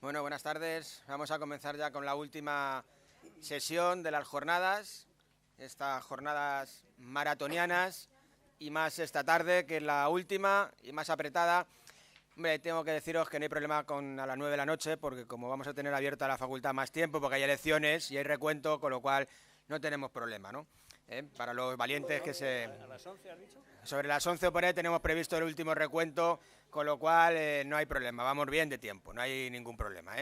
Bueno, buenas tardes. Vamos a comenzar ya con la última sesión de las jornadas, estas jornadas maratonianas y más esta tarde, que es la última y más apretada. Hombre, tengo que deciros que no hay problema con a las 9 de la noche, porque como vamos a tener abierta la facultad más tiempo, porque hay elecciones y hay recuento, con lo cual no tenemos problema, ¿no? Para los valientes que se... ¿A las 11 has dicho? Sobre las 11 o por ahí tenemos previsto el último recuento, con lo cual no hay problema, vamos bien de tiempo, no hay ningún problema.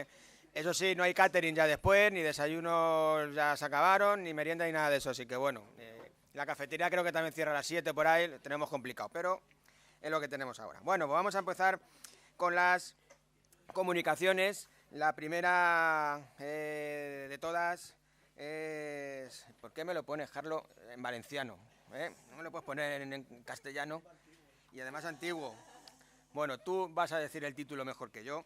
Eso sí, no hay catering ya después, ni desayunos ya se acabaron, ni merienda ni nada de eso, así que bueno, la cafetería creo que también cierra a las 7 por ahí, tenemos complicado, pero es lo que tenemos ahora. Bueno, pues vamos a empezar con las comunicaciones. La primera de todas es... ¿Por qué me lo pones, Carlos, en valenciano? No me lo puedes poner en castellano y además antiguo. Bueno, tú vas a decir el título mejor que yo.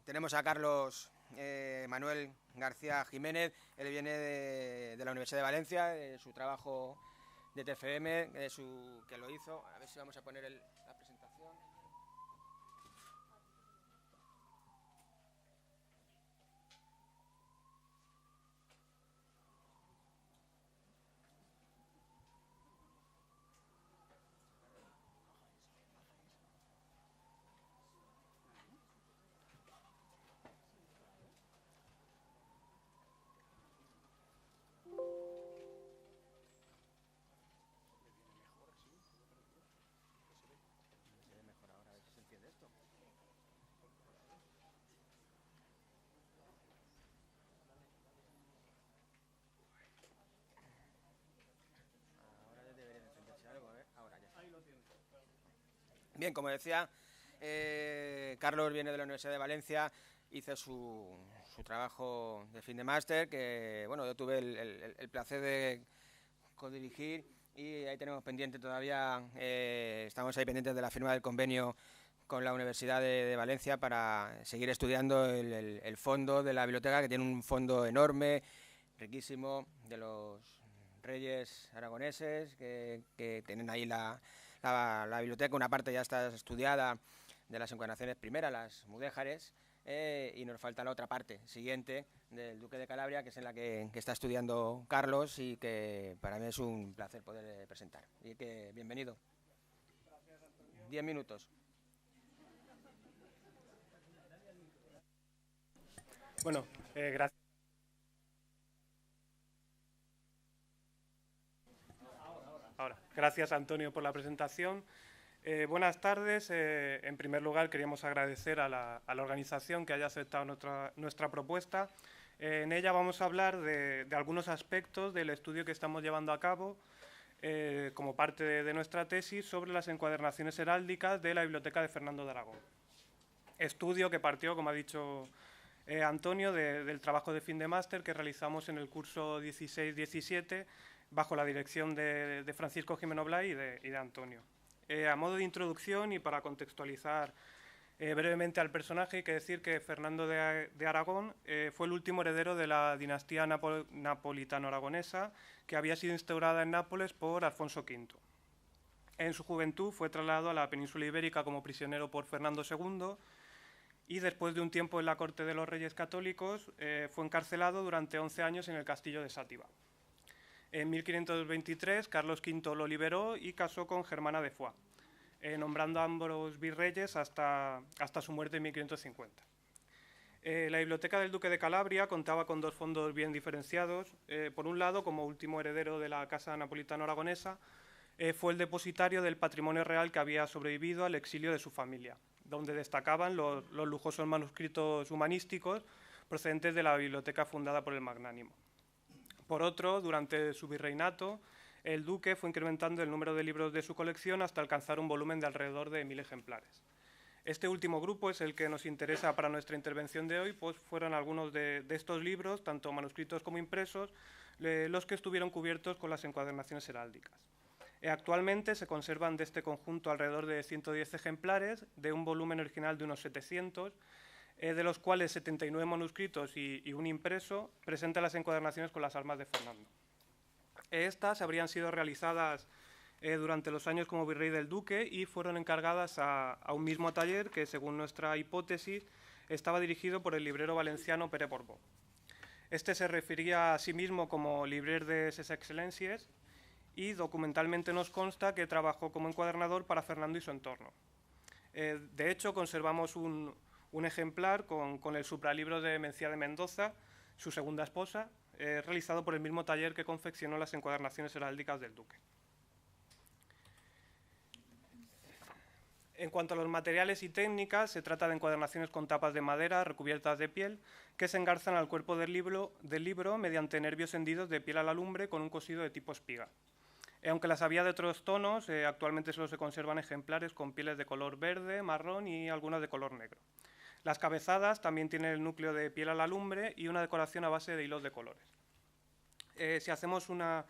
Tenemos a Carlos Manuel García Jiménez. Él viene de la Universidad de Valencia, de su trabajo de TFM, que lo hizo. A ver si vamos a poner la presentación. Bien, como decía, Carlos viene de la Universidad de Valencia, hizo su trabajo de fin de máster, que bueno, yo tuve el placer de codirigir y ahí tenemos pendiente todavía, estamos ahí pendientes de la firma del convenio con la Universidad de Valencia para seguir estudiando el fondo de la biblioteca, que tiene un fondo enorme, riquísimo, de los reyes aragoneses, que tienen ahí la biblioteca. Una parte ya está estudiada de las encuadernaciones primeras, las mudéjares, y nos falta la otra parte siguiente del Duque de Calabria, que es en la que está estudiando Carlos y que para mí es un placer poder presentar. Y que bienvenido. Gracias, Antonio. 10 minutos. Bueno, gracias. Ahora, gracias, Antonio, por la presentación. Buenas tardes. En primer lugar, queríamos agradecer a la organización que haya aceptado nuestra propuesta. En ella vamos a hablar de algunos aspectos del estudio que estamos llevando a cabo como parte de nuestra tesis sobre las encuadernaciones heráldicas de la Biblioteca de Fernando de Aragón. Estudio que partió, como ha dicho Antonio, del trabajo de fin de máster que realizamos en el curso 16-17 bajo la dirección de Francisco Jimeno Blay y de Antonio. A modo de introducción y para contextualizar brevemente al personaje, hay que decir que Fernando de Aragón fue el último heredero de la dinastía napolitano-aragonesa que había sido instaurada en Nápoles por Alfonso V. En su juventud fue trasladado a la península ibérica como prisionero por Fernando II y después de un tiempo en la corte de los reyes católicos fue encarcelado durante 11 años en el castillo de Sátiva. En 1523 Carlos V lo liberó y casó con Germana de Foix, nombrando a ambos virreyes hasta su muerte en 1550. La biblioteca del Duque de Calabria contaba con dos fondos bien diferenciados. Por un lado, como último heredero de la Casa Napolitano-Aragonesa, fue el depositario del patrimonio real que había sobrevivido al exilio de su familia, donde destacaban los lujosos manuscritos humanísticos procedentes de la biblioteca fundada por el Magnánimo. Por otro, durante su virreinato, el duque fue incrementando el número de libros de su colección hasta alcanzar un volumen de alrededor de 1000 ejemplares. Este último grupo es el que nos interesa para nuestra intervención de hoy, pues fueron algunos de estos libros, tanto manuscritos como impresos, los que estuvieron cubiertos con las encuadernaciones heráldicas. Actualmente se conservan de este conjunto alrededor de 110 ejemplares, de un volumen original de unos 700, de los cuales 79 manuscritos y un impreso presentan las encuadernaciones con las armas de Fernando. Estas habrían sido realizadas durante los años como virrey del duque y fueron encargadas a un mismo taller que, según nuestra hipótesis, estaba dirigido por el librero valenciano Pere Borbó. Este se refería a sí mismo como librer de ses excelències y documentalmente nos consta que trabajó como encuadernador para Fernando y su entorno. De hecho, conservamos un ejemplar con el supralibro de Mencía de Mendoza, su segunda esposa, realizado por el mismo taller que confeccionó las encuadernaciones heráldicas del duque. En cuanto a los materiales y técnicas, se trata de encuadernaciones con tapas de madera recubiertas de piel que se engarzan al cuerpo del libro mediante nervios hendidos de piel a la lumbre con un cosido de tipo espiga. Aunque las había de otros tonos, actualmente solo se conservan ejemplares con pieles de color verde, marrón y algunas de color negro. Las cabezadas también tienen el núcleo de piel a la lumbre y una decoración a base de hilos de colores. Si hacemos una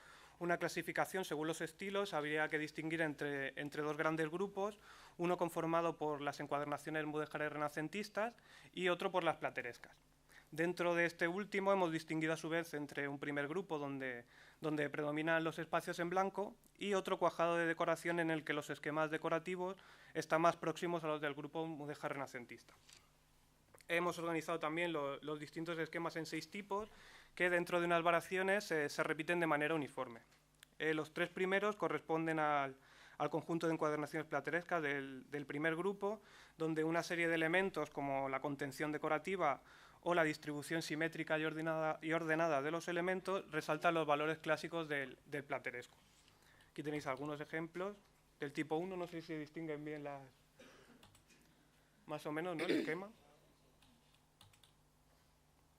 clasificación según los estilos, habría que distinguir entre dos grandes grupos, uno conformado por las encuadernaciones mudéjares renacentistas y otro por las platerescas. Dentro de este último hemos distinguido a su vez entre un primer grupo donde predominan los espacios en blanco y otro cuajado de decoración en el que los esquemas decorativos están más próximos a los del grupo mudéjar renacentista. Hemos organizado también los distintos esquemas en 6 tipos que dentro de unas variaciones se repiten de manera uniforme. Los 3 primeros corresponden al conjunto de encuadernaciones platerescas del primer grupo, donde una serie de elementos como la contención decorativa o la distribución simétrica y ordenada de los elementos resaltan los valores clásicos del plateresco. Aquí tenéis algunos ejemplos del tipo 1, no sé si se distinguen bien las... más o menos, ¿no?, el esquema.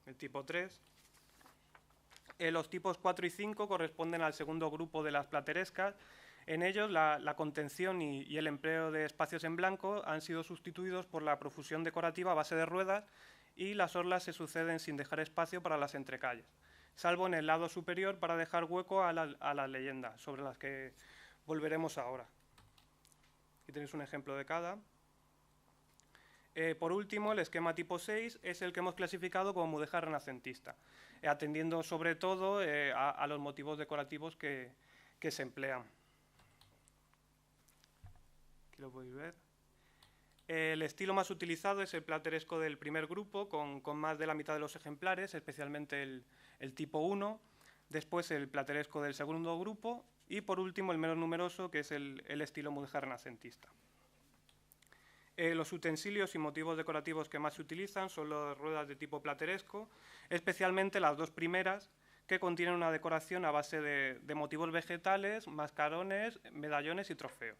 El tipo 3. Los tipos 4 y 5 corresponden al segundo grupo de las platerescas. En ellos, la contención y el empleo de espacios en blanco han sido sustituidos por la profusión decorativa a base de ruedas y las orlas se suceden sin dejar espacio para las entrecalles, salvo en el lado superior para dejar hueco a las leyendas, sobre las que volveremos ahora. Aquí tenéis un ejemplo de cada. Por último, el esquema tipo 6 es el que hemos clasificado como mudéjar renacentista, atendiendo sobre todo a los motivos decorativos que se emplean. Aquí lo podéis ver. El estilo más utilizado es el plateresco del primer grupo, con más de la mitad de los ejemplares, especialmente el tipo 1, después el plateresco del segundo grupo y, por último, el menos numeroso, que es el estilo mudéjar renacentista. Los utensilios y motivos decorativos que más se utilizan son las ruedas de tipo plateresco, especialmente las 2 primeras, que contienen una decoración a base de motivos vegetales, mascarones, medallones y trofeos.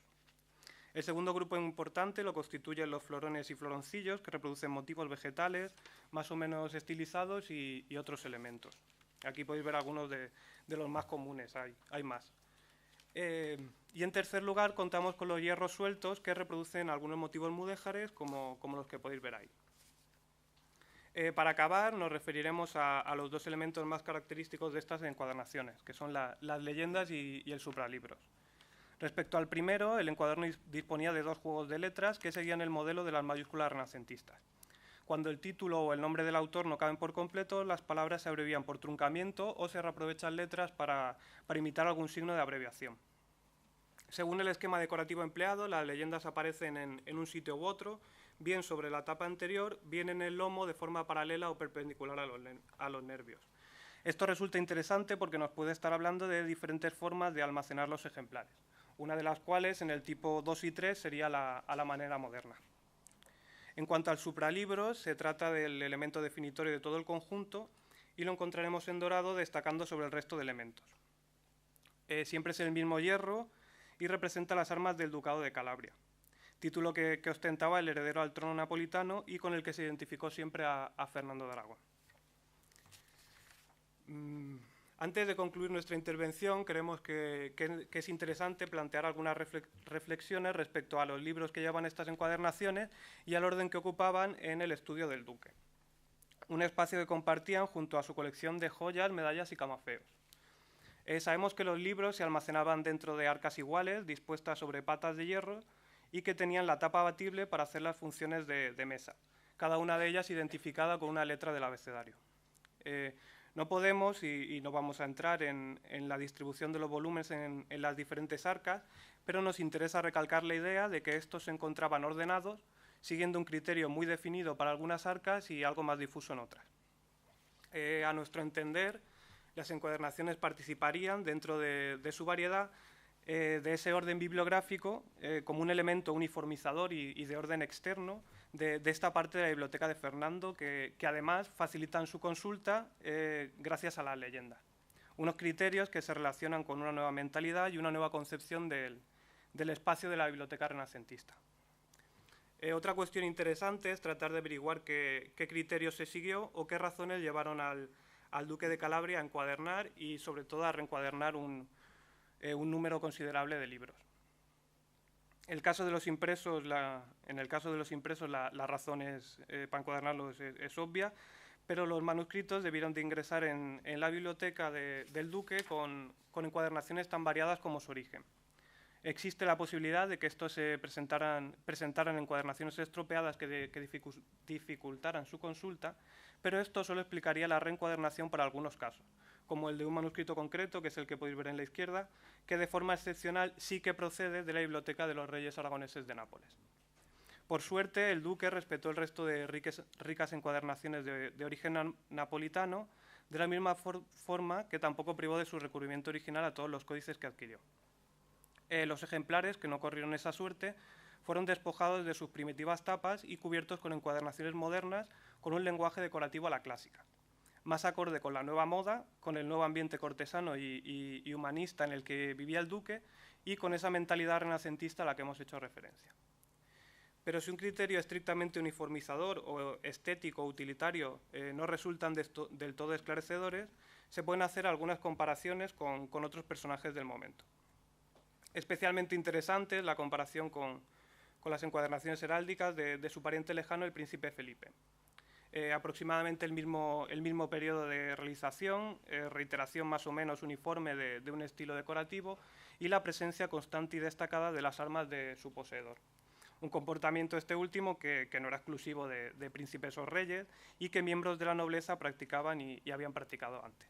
El segundo grupo importante lo constituyen los florones y floroncillos, que reproducen motivos vegetales más o menos estilizados y otros elementos. Aquí podéis ver algunos de los más comunes, hay más. Y en tercer lugar contamos con los hierros sueltos que reproducen algunos motivos mudéjares como los que podéis ver ahí. Para acabar nos referiremos a los 2 elementos más característicos de estas encuadernaciones, que son las leyendas y el supralibros. Respecto al primero, el encuaderno disponía de 2 juegos de letras que seguían el modelo de las mayúsculas renacentistas. Cuando el título o el nombre del autor no caben por completo, las palabras se abrevian por truncamiento o se reaprovechan letras para imitar algún signo de abreviación. Según el esquema decorativo empleado, las leyendas aparecen en un sitio u otro, bien sobre la tapa anterior, bien en el lomo de forma paralela o perpendicular a los nervios. Esto resulta interesante porque nos puede estar hablando de diferentes formas de almacenar los ejemplares, una de las cuales en el tipo 2 y 3 sería a la manera moderna. En cuanto al supralibro, se trata del elemento definitorio de todo el conjunto y lo encontraremos en dorado destacando sobre el resto de elementos. Siempre es el mismo hierro y representa las armas del Ducado de Calabria, título que ostentaba el heredero al trono napolitano y con el que se identificó siempre a Fernando de Aragón. Antes de concluir nuestra intervención, creemos que es interesante plantear algunas reflexiones respecto a los libros que llevan estas encuadernaciones y al orden que ocupaban en el estudio del duque. Un espacio que compartían junto a su colección de joyas, medallas y camafeos. Sabemos que los libros se almacenaban dentro de arcas iguales, dispuestas sobre patas de hierro, y que tenían la tapa abatible para hacer las funciones de mesa, cada una de ellas identificada con una letra del abecedario. No podemos y no vamos a entrar en la distribución de los volúmenes en las diferentes arcas, pero nos interesa recalcar la idea de que estos se encontraban ordenados siguiendo un criterio muy definido para algunas arcas y algo más difuso en otras. A nuestro entender, las encuadernaciones participarían dentro de su variedad de ese orden bibliográfico como un elemento uniformizador y de orden externo de esta parte de la biblioteca de Fernando, que además facilitan su consulta gracias a la leyenda. Unos criterios que se relacionan con una nueva mentalidad y una nueva concepción del espacio de la biblioteca renacentista. Otra cuestión interesante es tratar de averiguar qué criterios se siguió o qué razones llevaron al duque de Calabria a encuadernar y sobre todo a reencuadernar un número considerable de libros. En el caso de los impresos, la razón para encuadernarlos es obvia, pero los manuscritos debieron de ingresar en la biblioteca del duque con encuadernaciones tan variadas como su origen. Existe la posibilidad de que estos se presentaran encuadernaciones estropeadas que dificultaran su consulta, pero esto solo explicaría la reencuadernación para algunos casos, como el de un manuscrito concreto, que es el que podéis ver en la izquierda, que de forma excepcional sí que procede de la biblioteca de los reyes aragoneses de Nápoles. Por suerte, el duque respetó el resto de ricas encuadernaciones de origen napolitano, de la misma forma que tampoco privó de su recubrimiento original a todos los códices que adquirió. Los ejemplares, que no corrieron esa suerte, fueron despojados de sus primitivas tapas y cubiertos con encuadernaciones modernas con un lenguaje decorativo a la clásica, más acorde con la nueva moda, con el nuevo ambiente cortesano y humanista en el que vivía el duque y con esa mentalidad renacentista a la que hemos hecho referencia. Pero si un criterio estrictamente uniformizador o estético o utilitario no resultan del todo esclarecedores, se pueden hacer algunas comparaciones con otros personajes del momento. Especialmente interesante es la comparación con las encuadernaciones heráldicas de su pariente lejano, el príncipe Felipe. Aproximadamente el mismo periodo de realización, reiteración más o menos uniforme de un estilo decorativo y la presencia constante y destacada de las armas de su poseedor. Un comportamiento este último que no era exclusivo de príncipes o reyes y que miembros de la nobleza practicaban y habían practicado antes.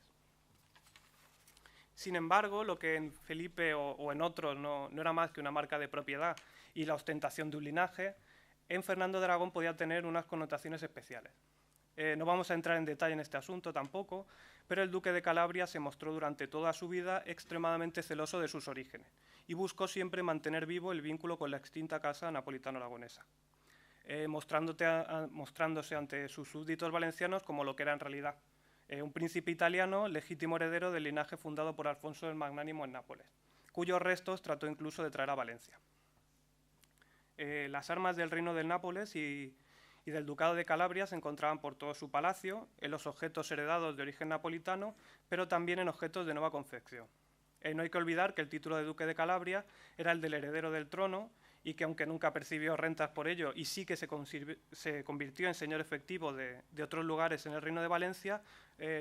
Sin embargo, lo que en Felipe o en otros no era más que una marca de propiedad y la ostentación de un linaje, en Fernando de Aragón podía tener unas connotaciones especiales. No vamos a entrar en detalle en este asunto tampoco, pero el duque de Calabria se mostró durante toda su vida extremadamente celoso de sus orígenes y buscó siempre mantener vivo el vínculo con la extinta casa napolitano-aragonesa, mostrándose ante sus súbditos valencianos como lo que era en realidad, un príncipe italiano legítimo heredero del linaje fundado por Alfonso el Magnánimo en Nápoles, cuyos restos trató incluso de traer a Valencia. Las armas del reino del Nápoles y del ducado de Calabria se encontraban por todo su palacio, en los objetos heredados de origen napolitano, pero también en objetos de nueva confección. No hay que olvidar que el título de duque de Calabria era el del heredero del trono y que aunque nunca percibió rentas por ello y sí que se convirtió en señor efectivo de otros lugares en el reino de Valencia,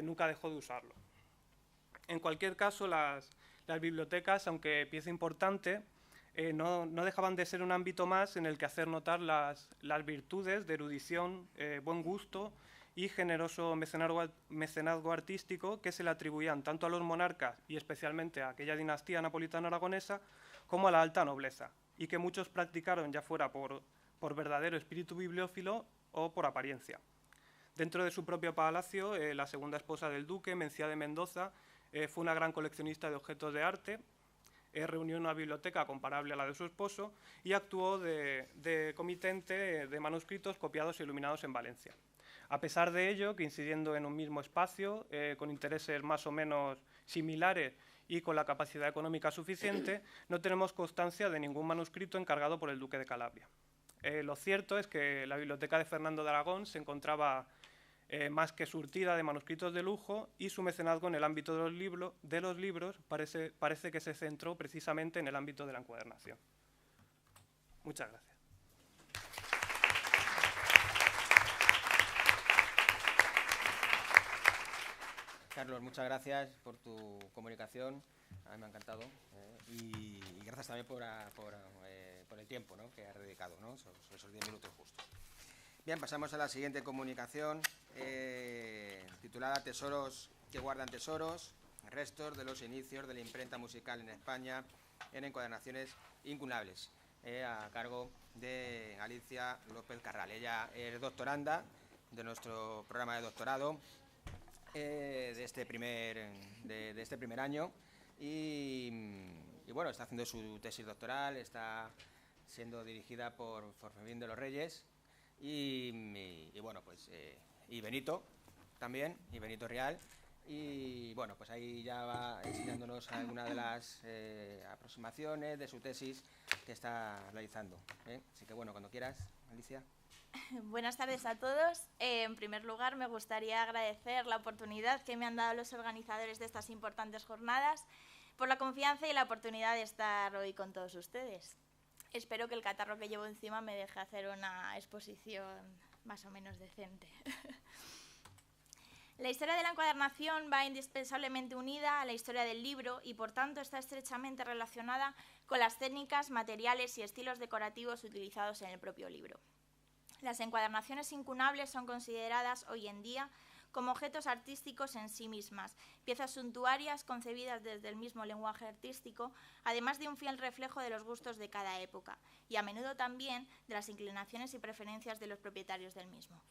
nunca dejó de usarlo. En cualquier caso, las bibliotecas, aunque pieza importante, no dejaban de ser un ámbito más en el que hacer notar las virtudes de erudición, buen gusto y generoso mecenazgo artístico que se le atribuían tanto a los monarcas y especialmente a aquella dinastía napolitano-aragonesa como a la alta nobleza, y que muchos practicaron ya fuera por verdadero espíritu bibliófilo o por apariencia. Dentro de su propio palacio, la segunda esposa del duque, Mencía de Mendoza, fue una gran coleccionista de objetos de arte, reunió una biblioteca comparable a la de su esposo y actuó de comitente de manuscritos copiados e iluminados en Valencia. A pesar de ello, coincidiendo en un mismo espacio, con intereses más o menos similares y con la capacidad económica suficiente, no tenemos constancia de ningún manuscrito encargado por el duque de Calabria. Lo cierto es que la biblioteca de Fernando de Aragón se encontraba más que surtida de manuscritos de lujo y su mecenazgo en el ámbito de los libros parece que se centró precisamente en el ámbito de la encuadernación. Muchas gracias. Carlos, muchas gracias por tu comunicación, a mí me ha encantado, y gracias también por el tiempo, ¿no?, que has dedicado, ¿no?, esos 10 minutos justos. Bien, pasamos a la siguiente comunicación, titulada Tesoros que guardan tesoros, restos de los inicios de la imprenta musical en España en encuadernaciones incunables. a cargo de Alicia López Carral. Ella es doctoranda de nuestro programa de doctorado de este primer año y bueno, está haciendo su tesis doctoral, está siendo dirigida por Fermín de los Reyes y bueno, pues y Benito también, y Benito Rial. Y bueno, pues ahí ya va enseñándonos algunas de las aproximaciones de su tesis que está realizando. Así que bueno, cuando quieras, Alicia. Buenas tardes a todos. En primer lugar, me gustaría agradecer la oportunidad que me han dado los organizadores de estas importantes jornadas, por la confianza y la oportunidad de estar hoy con todos ustedes. Espero que el catarro que llevo encima me deje hacer una exposición más o menos decente. La historia de la encuadernación va indispensablemente unida a la historia del libro y, por tanto, está estrechamente relacionada con las técnicas, materiales y estilos decorativos utilizados en el propio libro. Las encuadernaciones incunables son consideradas hoy en día como objetos artísticos en sí mismas, piezas suntuarias concebidas desde el mismo lenguaje artístico, además de un fiel reflejo de los gustos de cada época y a menudo también de las inclinaciones y preferencias de los propietarios del mismo.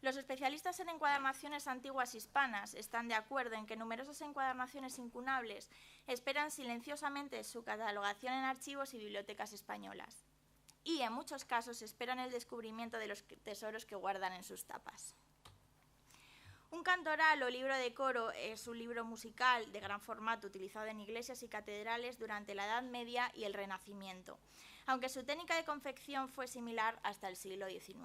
Los especialistas en encuadernaciones antiguas hispanas están de acuerdo en que numerosas encuadernaciones incunables esperan silenciosamente su catalogación en archivos y bibliotecas españolas y, en muchos casos, esperan el descubrimiento de los tesoros que guardan en sus tapas. Un cantoral o libro de coro es un libro musical de gran formato utilizado en iglesias y catedrales durante la Edad Media y el Renacimiento, aunque su técnica de confección fue similar hasta el siglo XIX.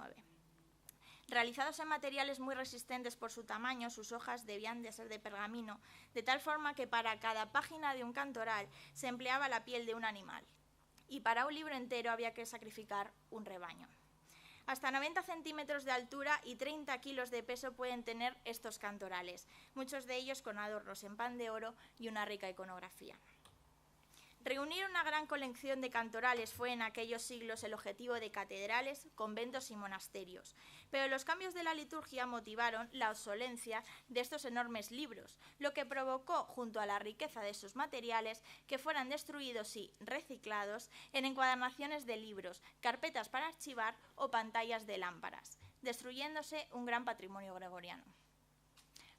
Realizados en materiales muy resistentes por su tamaño, sus hojas debían de ser de pergamino, de tal forma que para cada página de un cantoral se empleaba la piel de un animal, y para un libro entero había que sacrificar un rebaño. Hasta 90 centímetros de altura y 30 kilos de peso pueden tener estos cantorales, muchos de ellos con adornos en pan de oro y una rica iconografía. Reunir una gran colección de cantorales fue en aquellos siglos el objetivo de catedrales, conventos y monasterios, pero los cambios de la liturgia motivaron la obsolencia de estos enormes libros, lo que provocó, junto a la riqueza de sus materiales, que fueran destruidos y reciclados en encuadernaciones de libros, carpetas para archivar o pantallas de lámparas, destruyéndose un gran patrimonio gregoriano.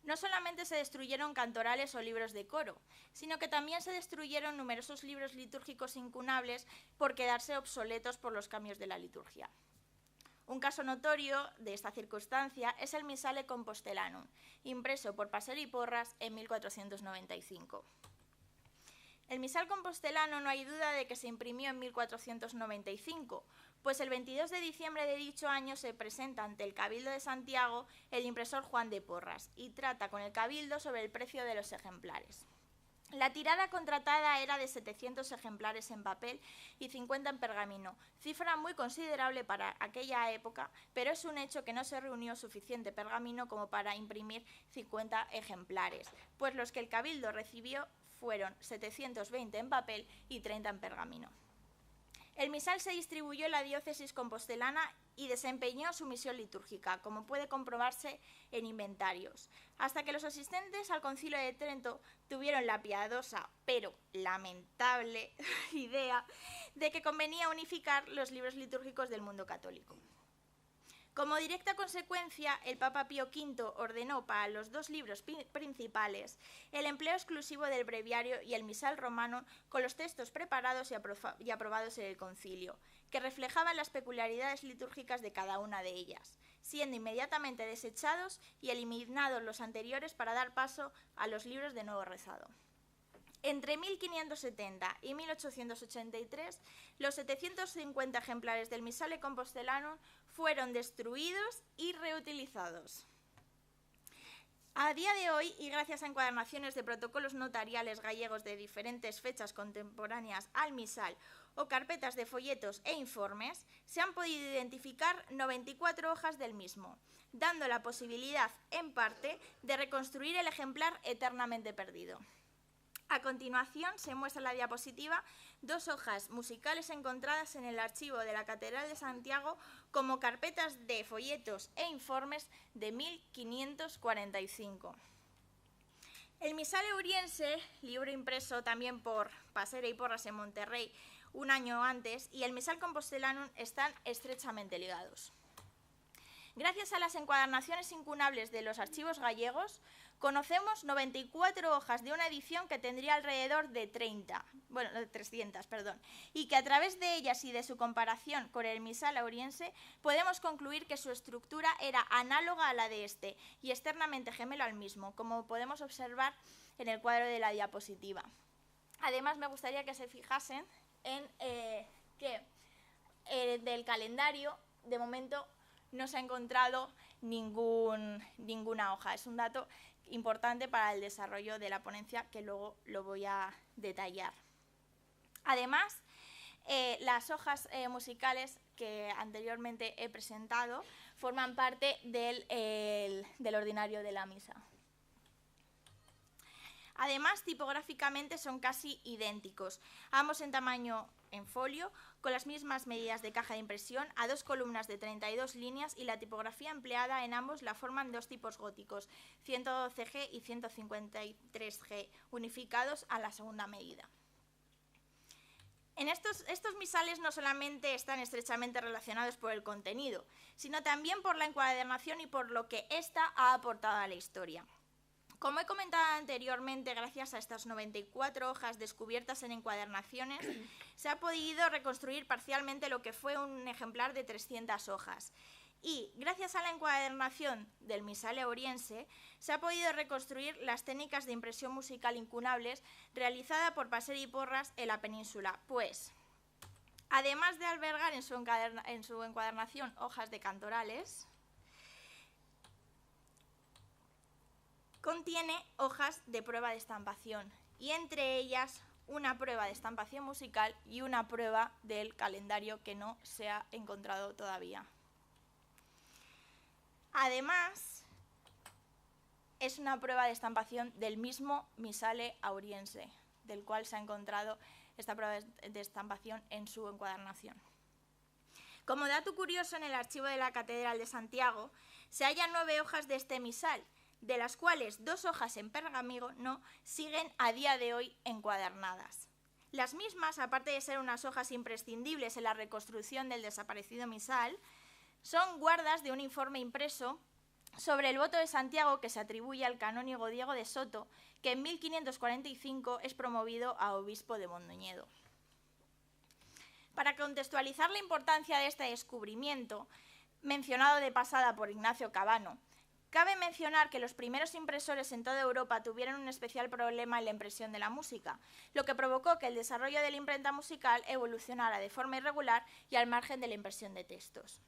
No solamente se destruyeron cantorales o libros de coro, sino que también se destruyeron numerosos libros litúrgicos incunables por quedarse obsoletos por los cambios de la liturgia. Un caso notorio de esta circunstancia es el Missale Compostelanum, impreso por Passer y Porras en 1495. El Misal Compostelano no hay duda de que se imprimió en 1495, pues el 22 de diciembre de dicho año se presenta ante el Cabildo de Santiago el impresor Juan de Porras y trata con el Cabildo sobre el precio de los ejemplares. La tirada contratada era de 700 ejemplares en papel y 50 en pergamino, cifra muy considerable para aquella época, pero es un hecho que no se reunió suficiente pergamino como para imprimir 50 ejemplares, pues los que el Cabildo recibió fueron 720 en papel y 30 en pergamino. El misal se distribuyó en la diócesis compostelana y desempeñó su misión litúrgica, como puede comprobarse en inventarios, hasta que los asistentes al Concilio de Trento tuvieron la piadosa, pero lamentable, idea de que convenía unificar los libros litúrgicos del mundo católico. Como directa consecuencia, el Papa Pío V ordenó para los dos libros principales el empleo exclusivo del breviario y el misal romano con los textos preparados y aprobados en el concilio, que reflejaban las peculiaridades litúrgicas de cada una de ellas, siendo inmediatamente desechados y eliminados los anteriores para dar paso a los libros de nuevo rezado. Entre 1570 y 1883, los 750 ejemplares del Missale Compostelanum fueron destruidos y reutilizados. A día de hoy, y gracias a encuadernaciones de protocolos notariales gallegos de diferentes fechas contemporáneas al misal o carpetas de folletos e informes, se han podido identificar 94 hojas del mismo, dando la posibilidad, en parte, de reconstruir el ejemplar eternamente perdido. A continuación se muestra en la diapositiva dos hojas musicales encontradas en el archivo de la Catedral de Santiago como carpetas de folletos e informes de 1545. El Misal Euriense, libro impreso también por Passer y Porras en Monterrey, un año antes, y el Misal Compostelanum están estrechamente ligados. Gracias a las encuadernaciones incunables de los archivos gallegos, conocemos 94 hojas de una edición que tendría alrededor de 300, y que a través de ellas y de su comparación con el Misal Auriense podemos concluir que su estructura era análoga a la de este y externamente gemelo al mismo, como podemos observar en el cuadro de la diapositiva. Además, me gustaría que se fijasen en que del calendario, de momento, no se ha encontrado ninguna hoja. Es un dato importante para el desarrollo de la ponencia, que luego lo voy a detallar. Además, las hojas musicales que anteriormente he presentado forman parte del ordinario de la misa. Además, tipográficamente son casi idénticos, ambos en tamaño en folio, con las mismas medidas de caja de impresión, a 2 columnas de 32 líneas, y la tipografía empleada en ambos la forman 2 tipos góticos, 112G y 153G, unificados a la segunda medida. En estos misales no solamente están estrechamente relacionados por el contenido, sino también por la encuadernación y por lo que ésta ha aportado a la historia. Como he comentado anteriormente, gracias a estas 94 hojas descubiertas en encuadernaciones, se ha podido reconstruir parcialmente lo que fue un ejemplar de 300 hojas. Y, gracias a la encuadernación del Misal Auriense, se ha podido reconstruir las técnicas de impresión musical incunables realizada por Passer y Porras en la península, pues, además de albergar en su encuadernación hojas de cantorales, contiene hojas de prueba de estampación, y entre ellas una prueba de estampación musical y una prueba del calendario que no se ha encontrado todavía. Además, es una prueba de estampación del mismo Misale Auriense, del cual se ha encontrado esta prueba de estampación en su encuadernación. Como dato curioso, en el archivo de la Catedral de Santiago se hallan 9 hojas de este misal, de las cuales 2 hojas en pergamino siguen a día de hoy encuadernadas. Las mismas, aparte de ser unas hojas imprescindibles en la reconstrucción del desaparecido misal, son guardas de un informe impreso sobre el voto de Santiago que se atribuye al canónigo Diego de Soto, que en 1545 es promovido a obispo de Mondoñedo. Para contextualizar la importancia de este descubrimiento, mencionado de pasada por Ignacio Cabano, cabe mencionar que los primeros impresores en toda Europa tuvieron un especial problema en la impresión de la música, lo que provocó que el desarrollo de la imprenta musical evolucionara de forma irregular y al margen de la impresión de textos.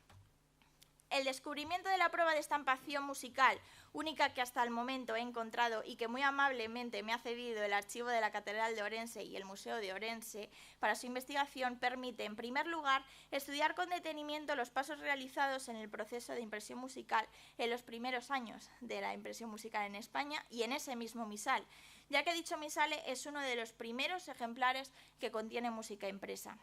El descubrimiento de la prueba de estampación musical, única que hasta el momento he encontrado y que muy amablemente me ha cedido el archivo de la Catedral de Orense y el Museo de Orense para su investigación, permite, en primer lugar, estudiar con detenimiento los pasos realizados en el proceso de impresión musical en los primeros años de la impresión musical en España y en ese mismo misal, ya que dicho misal es uno de los primeros ejemplares que contiene música impresa.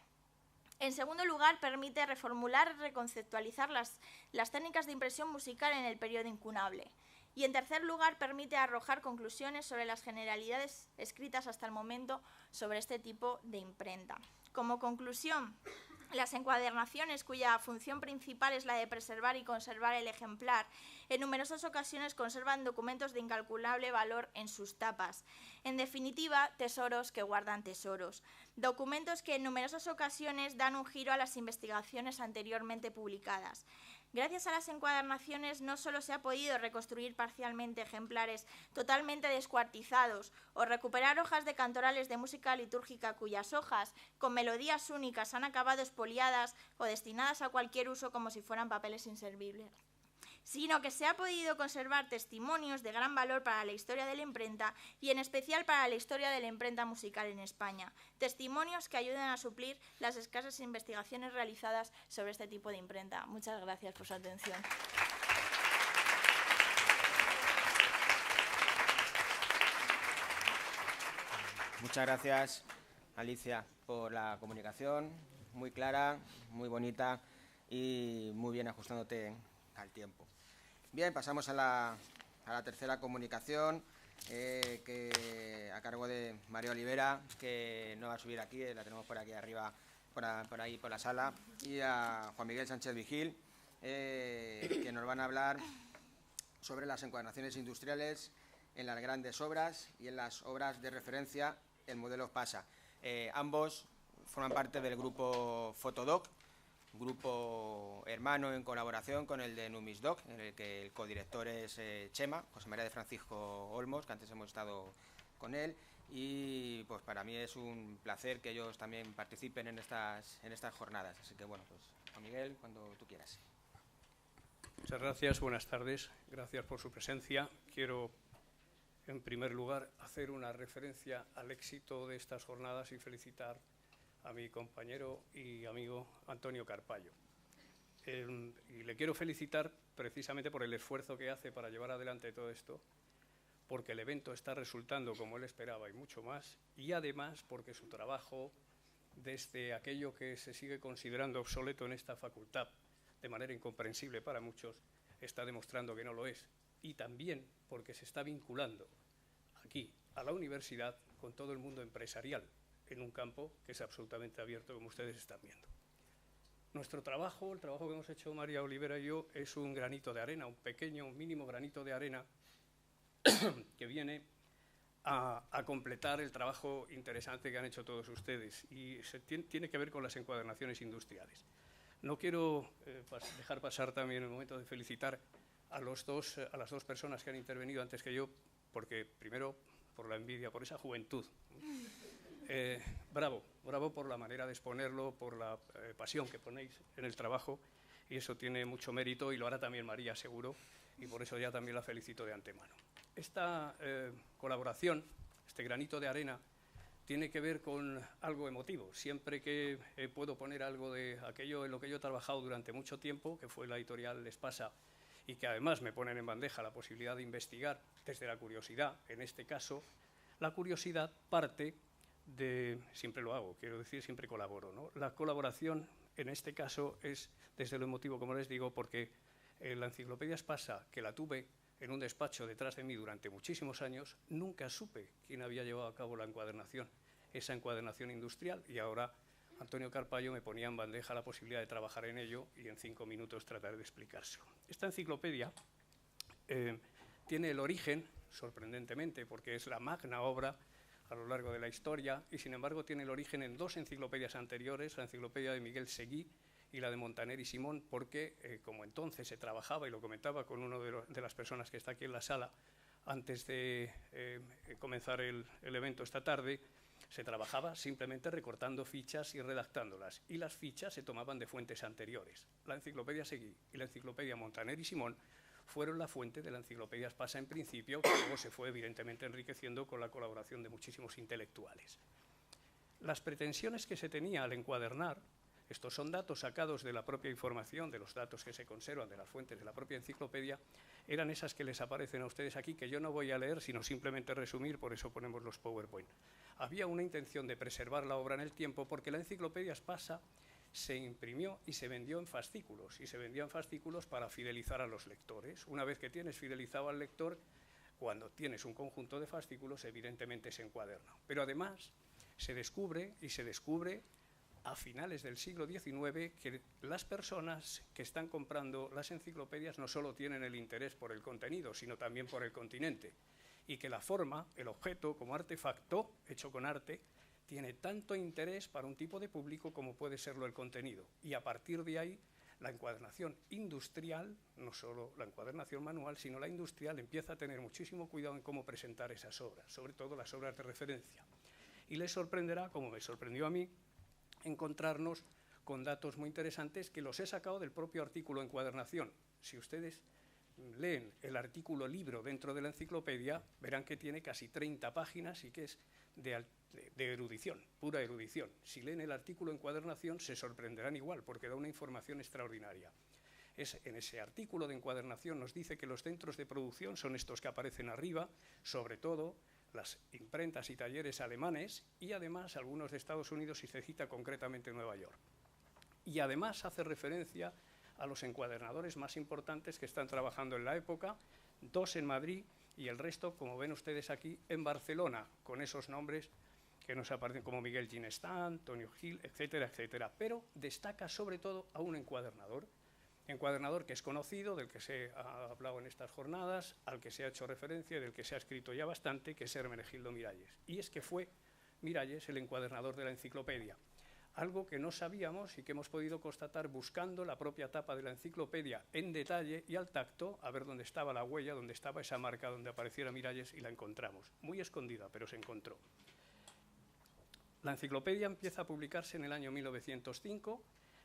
En segundo lugar, permite reformular y reconceptualizar las técnicas de impresión musical en el periodo incunable. Y en tercer lugar, permite arrojar conclusiones sobre las generalidades escritas hasta el momento sobre este tipo de imprenta. Como conclusión, las encuadernaciones, cuya función principal es la de preservar y conservar el ejemplar, en numerosas ocasiones conservan documentos de incalculable valor en sus tapas. En definitiva, tesoros que guardan tesoros. Documentos que en numerosas ocasiones dan un giro a las investigaciones anteriormente publicadas. Gracias a las encuadernaciones no solo se ha podido reconstruir parcialmente ejemplares totalmente descuartizados o recuperar hojas de cantorales de música litúrgica cuyas hojas, con melodías únicas, han acabado expoliadas o destinadas a cualquier uso como si fueran papeles inservibles, sino que se ha podido conservar testimonios de gran valor para la historia de la imprenta y en especial para la historia de la imprenta musical en España. Testimonios que ayuden a suplir las escasas investigaciones realizadas sobre este tipo de imprenta. Muchas gracias por su atención. Muchas gracias, Alicia, por la comunicación, muy clara, muy bonita y muy bien ajustándote al tiempo. Bien, pasamos a la tercera comunicación, que a cargo de María Olivera, que no va a subir aquí, la tenemos por aquí arriba por ahí, por la sala, y a Juan Miguel Sánchez Vigil, que nos van a hablar sobre las encuadernaciones industriales en las grandes obras y en las obras de referencia, el modelo PASA. Ambos forman parte del grupo Fotodoc, grupo hermano en colaboración con el de Numisdoc, en el que el codirector es Chema, José María de Francisco Olmos, que antes hemos estado con él, y pues para mí es un placer que ellos también participen en estas jornadas. Así que bueno, pues Juan Miguel, cuando tú quieras. Muchas gracias, buenas tardes, gracias por su presencia. Quiero, en primer lugar, hacer una referencia al éxito de estas jornadas y felicitar a mi compañero y amigo Antonio Carpallo. Y le quiero felicitar precisamente por el esfuerzo que hace para llevar adelante todo esto, porque el evento está resultando como él esperaba y mucho más, y además porque su trabajo, desde aquello que se sigue considerando obsoleto en esta facultad, de manera incomprensible para muchos, está demostrando que no lo es, y también porque se está vinculando aquí a la universidad con todo el mundo empresarial, en un campo que es absolutamente abierto, como ustedes están viendo. Nuestro trabajo, el trabajo que hemos hecho María Olivera y yo, es un granito de arena, un pequeño, un mínimo granito de arena que viene a completar el trabajo interesante que han hecho todos ustedes, y tiene que ver con las encuadernaciones industriales. No quiero dejar pasar también el momento de felicitar a las dos personas que han intervenido antes que yo, porque primero por la envidia, por esa juventud. Bravo por la manera de exponerlo, por la pasión que ponéis en el trabajo, y eso tiene mucho mérito, y lo hará también María, seguro, y por eso ya también la felicito de antemano. Esta colaboración, este granito de arena, tiene que ver con algo emotivo. Siempre que puedo poner algo de aquello en lo que yo he trabajado durante mucho tiempo, que fue la editorial Espasa, y que además me ponen en bandeja la posibilidad de investigar desde la curiosidad, en este caso, la curiosidad parte de, siempre lo hago, quiero decir, siempre colaboro, ¿no? La colaboración, en este caso, es desde lo emotivo, como les digo, porque la enciclopedia Espasa, que la tuve en un despacho detrás de mí durante muchísimos años, nunca supe quién había llevado a cabo la encuadernación, esa encuadernación industrial, y ahora Antonio Carpallo me ponía en bandeja la posibilidad de trabajar en ello y en 5 minutos tratar de explicárselo. Esta enciclopedia tiene el origen, sorprendentemente, porque es la magna obra a lo largo de la historia, y sin embargo tiene el origen en 2 enciclopedias anteriores, la enciclopedia de Miguel Seguí y la de Montaner y Simón, porque como entonces se trabajaba, y lo comentaba con una de las personas que está aquí en la sala, antes de comenzar el evento esta tarde, se trabajaba simplemente recortando fichas y redactándolas, y las fichas se tomaban de fuentes anteriores. La enciclopedia Seguí y la enciclopedia Montaner y Simón fueron la fuente de la enciclopedia Espasa en principio, que luego se fue evidentemente enriqueciendo con la colaboración de muchísimos intelectuales. Las pretensiones que se tenía al encuadernar, estos son datos sacados de la propia información, de los datos que se conservan de las fuentes de la propia enciclopedia, eran esas que les aparecen a ustedes aquí, que yo no voy a leer, sino simplemente resumir, por eso ponemos los PowerPoint. Había una intención de preservar la obra en el tiempo, porque la enciclopedia Espasa se imprimió y se vendió en fascículos, y se vendía en fascículos para fidelizar a los lectores. Una vez que tienes fidelizado al lector, cuando tienes un conjunto de fascículos, evidentemente se encuaderna. Pero además se descubre a finales del siglo XIX que las personas que están comprando las enciclopedias no solo tienen el interés por el contenido, sino también por el continente, y que la forma, el objeto como artefacto, hecho con arte, tiene tanto interés para un tipo de público como puede serlo el contenido. Y a partir de ahí, la encuadernación industrial, no solo la encuadernación manual, sino la industrial, empieza a tener muchísimo cuidado en cómo presentar esas obras, sobre todo las obras de referencia. Y les sorprenderá, como me sorprendió a mí, encontrarnos con datos muy interesantes que los he sacado del propio artículo encuadernación. Si ustedes leen el artículo libro dentro de la enciclopedia, verán que tiene casi 30 páginas y que es de erudición, pura erudición. Si leen el artículo encuadernación se sorprenderán igual, porque da una información extraordinaria. En ese artículo de encuadernación nos dice que los centros de producción son estos que aparecen arriba, sobre todo las imprentas y talleres alemanes, y además algunos de Estados Unidos, y se cita concretamente Nueva York. Y además hace referencia a los encuadernadores más importantes que están trabajando en la época, 2 en Madrid y el resto, como ven ustedes aquí, en Barcelona, con esos nombres que nos aparecen como Miguel Ginestán, Antonio Gil, etcétera, etcétera. Pero destaca sobre todo a un encuadernador que es conocido, del que se ha hablado en estas jornadas, al que se ha hecho referencia y del que se ha escrito ya bastante, que es Hermenegildo Miralles. Y es que fue Miralles el encuadernador de la enciclopedia, algo que no sabíamos y que hemos podido constatar buscando la propia tapa de la enciclopedia en detalle y al tacto, a ver dónde estaba la huella, dónde estaba esa marca donde apareciera Miralles, y la encontramos. Muy escondida, pero se encontró. La enciclopedia empieza a publicarse en el año 1905,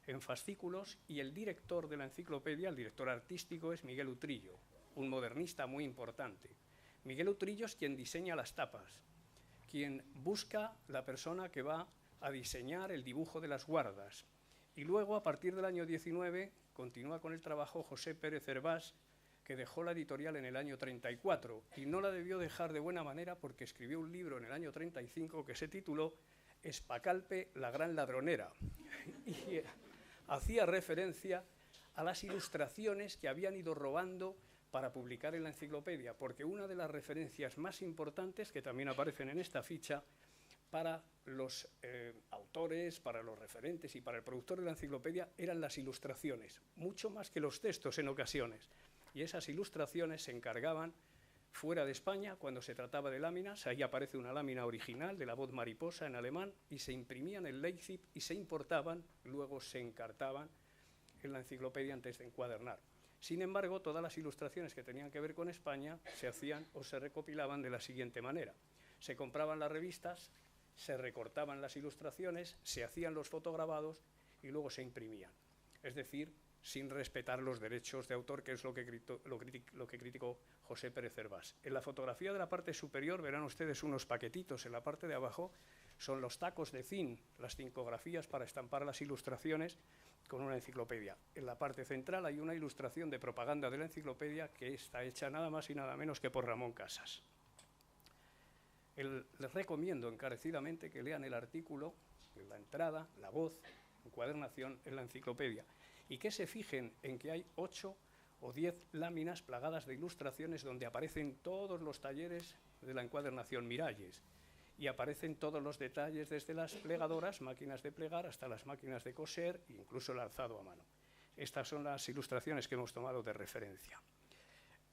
en fascículos, y el director de la enciclopedia, el director artístico, es Miguel Utrillo, un modernista muy importante. Miguel Utrillo es quien diseña las tapas, quien busca la persona que va a diseñar el dibujo de las guardas. Y luego, a partir del año 19, continúa con el trabajo José Pérez Hervás, que dejó la editorial en el año 34, y no la debió dejar de buena manera porque escribió un libro en el año 35 que se tituló Espacalpe, la gran ladronera, y hacía referencia a las ilustraciones que habían ido robando para publicar en la enciclopedia, porque una de las referencias más importantes, que también aparecen en esta ficha, para los autores, para los referentes y para el productor de la enciclopedia, eran las ilustraciones, mucho más que los textos en ocasiones. Y esas ilustraciones se encargaban fuera de España, cuando se trataba de láminas. Ahí aparece una lámina original de la voz mariposa en alemán, y se imprimían en Leipzig y se importaban, luego se encartaban en la enciclopedia antes de encuadernar. Sin embargo, todas las ilustraciones que tenían que ver con España se hacían o se recopilaban de la siguiente manera. Se compraban las revistas, se recortaban las ilustraciones, se hacían los fotograbados y luego se imprimían. Es decir, sin respetar los derechos de autor, que es lo que criticó José Pérez Hervás. En la fotografía de la parte superior verán ustedes unos paquetitos. En la parte de abajo son los tacos de zinc, las zincografías para estampar las ilustraciones con una enciclopedia. En la parte central hay una ilustración de propaganda de la enciclopedia que está hecha nada más y nada menos que por Ramón Casas. Les recomiendo encarecidamente que lean el artículo, la entrada, la voz, encuadernación en la enciclopedia, y que se fijen en que hay 8 o 10 láminas plagadas de ilustraciones donde aparecen todos los talleres de la encuadernación Miralles, y aparecen todos los detalles desde las plegadoras, máquinas de plegar, hasta las máquinas de coser e incluso el alzado a mano. Estas son las ilustraciones que hemos tomado de referencia.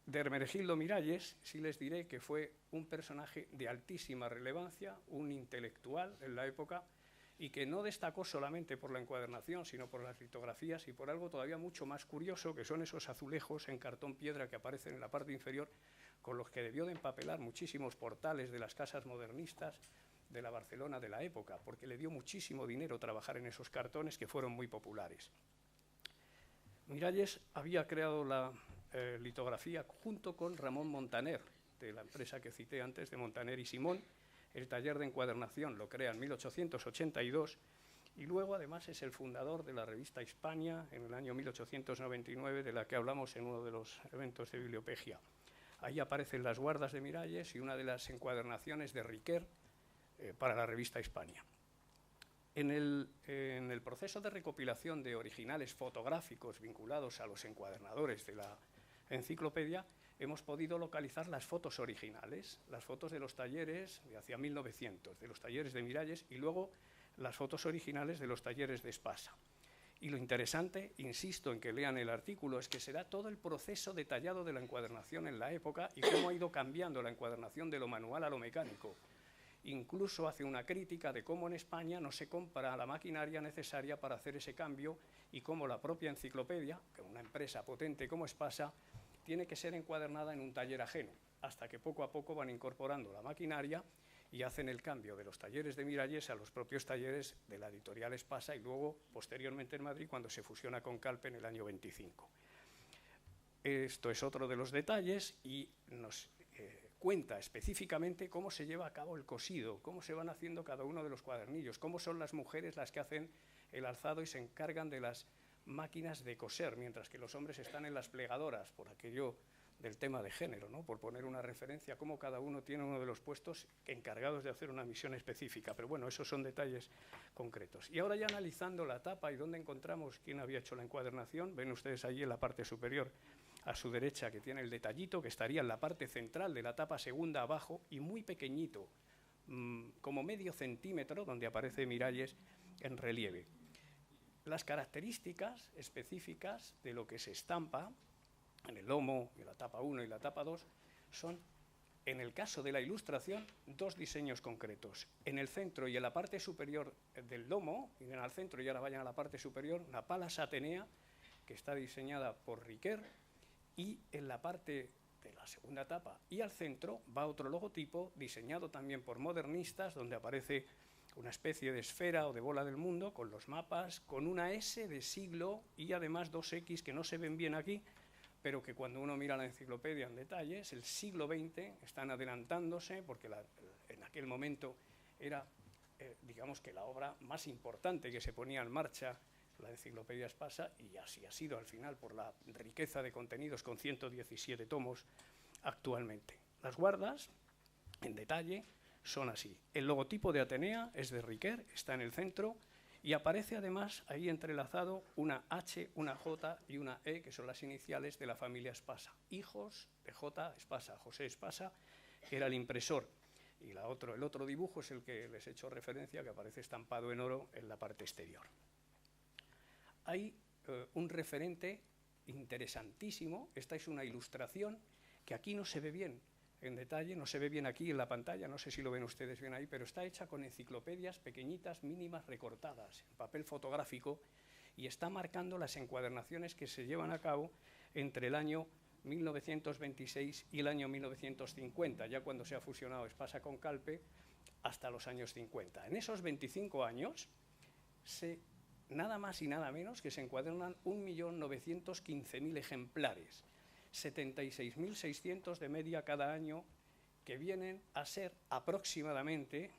De Hermenegildo Miralles sí les diré que fue un personaje de altísima relevancia, un intelectual en la época, y que no destacó solamente por la encuadernación, sino por las litografías y por algo todavía mucho más curioso, que son esos azulejos en cartón piedra que aparecen en la parte inferior, con los que debió de empapelar muchísimos portales de las casas modernistas de la Barcelona de la época, porque le dio muchísimo dinero trabajar en esos cartones que fueron muy populares. Miralles había creado la litografía junto con Ramón Montaner, de la empresa que cité antes, de Montaner y Simón. El taller de encuadernación lo crea en 1882 y luego además es el fundador de la revista Hispania en el año 1899, de la que hablamos en uno de los eventos de Bibliopegia. Ahí aparecen las guardas de Miralles y una de las encuadernaciones de Riquer para la revista Hispania. En el proceso de recopilación de originales fotográficos vinculados a los encuadernadores de la enciclopedia, hemos podido localizar las fotos originales, las fotos de los talleres de hacia 1900, de los talleres de Miralles, y luego las fotos originales de los talleres de Espasa. Y lo interesante, insisto en que lean el artículo, es que se da todo el proceso detallado de la encuadernación en la época y cómo ha ido cambiando la encuadernación de lo manual a lo mecánico. Incluso hace una crítica de cómo en España no se compra la maquinaria necesaria para hacer ese cambio y cómo la propia enciclopedia, que una empresa potente como Espasa, tiene que ser encuadernada en un taller ajeno, hasta que poco a poco van incorporando la maquinaria y hacen el cambio de los talleres de Miralles a los propios talleres de la editorial Espasa, y luego, posteriormente en Madrid, cuando se fusiona con Calpe en el año 25. Esto es otro de los detalles y nos cuenta específicamente cómo se lleva a cabo el cosido, cómo se van haciendo cada uno de los cuadernillos, cómo son las mujeres las que hacen el alzado y se encargan de las máquinas de coser, mientras que los hombres están en las plegadoras, por aquello del tema de género, ¿no? Por poner una referencia, cómo cada uno tiene uno de los puestos encargados de hacer una misión específica. Pero bueno, esos son detalles concretos. Y ahora ya analizando la tapa y dónde encontramos quién había hecho la encuadernación, ven ustedes allí en la parte superior a su derecha que tiene el detallito, que estaría en la parte central de la tapa segunda abajo y muy pequeñito, como medio centímetro, donde aparece Miralles en relieve. Las características específicas de lo que se estampa en el lomo, en la tapa 1 y la tapa 2, son, en el caso de la ilustración, dos diseños concretos. En el centro y en la parte superior del lomo, vienen al centro y ahora vayan a la parte superior, una Palas Atenea, que está diseñada por Riquer, y en la parte de la segunda tapa y al centro va otro logotipo diseñado también por modernistas, donde aparece una especie de esfera o de bola del mundo con los mapas, con una S de siglo y además dos X que no se ven bien aquí, pero que cuando uno mira la enciclopedia en detalle, es el siglo XX, están adelantándose, porque en aquel momento era, digamos que la obra más importante que se ponía en marcha, la enciclopedia Espasa, y así ha sido al final por la riqueza de contenidos con 117 tomos actualmente. Las guardas, en detalle, son así. El logotipo de Atenea es de Riquer, está en el centro, y aparece además ahí entrelazado una H, una J y una E, que son las iniciales de la familia Espasa. Hijos de J. Espasa, José Espasa, que era el impresor. Y el otro dibujo es el que les he hecho referencia, que aparece estampado en oro en la parte exterior. Hay un referente interesantísimo. Esta es una ilustración que aquí no se ve bien en detalle, no se ve bien aquí en la pantalla, no sé si lo ven ustedes bien ahí, pero está hecha con enciclopedias pequeñitas, mínimas, recortadas en papel fotográfico, y está marcando las encuadernaciones que se llevan a cabo entre el año 1926 y el año 1950, ya cuando se ha fusionado Espasa con Calpe, hasta los años 50. En esos 25 años nada más y nada menos que se encuadernan 1.915.000 ejemplares, 76.600 de media cada año, que vienen a ser aproximadamente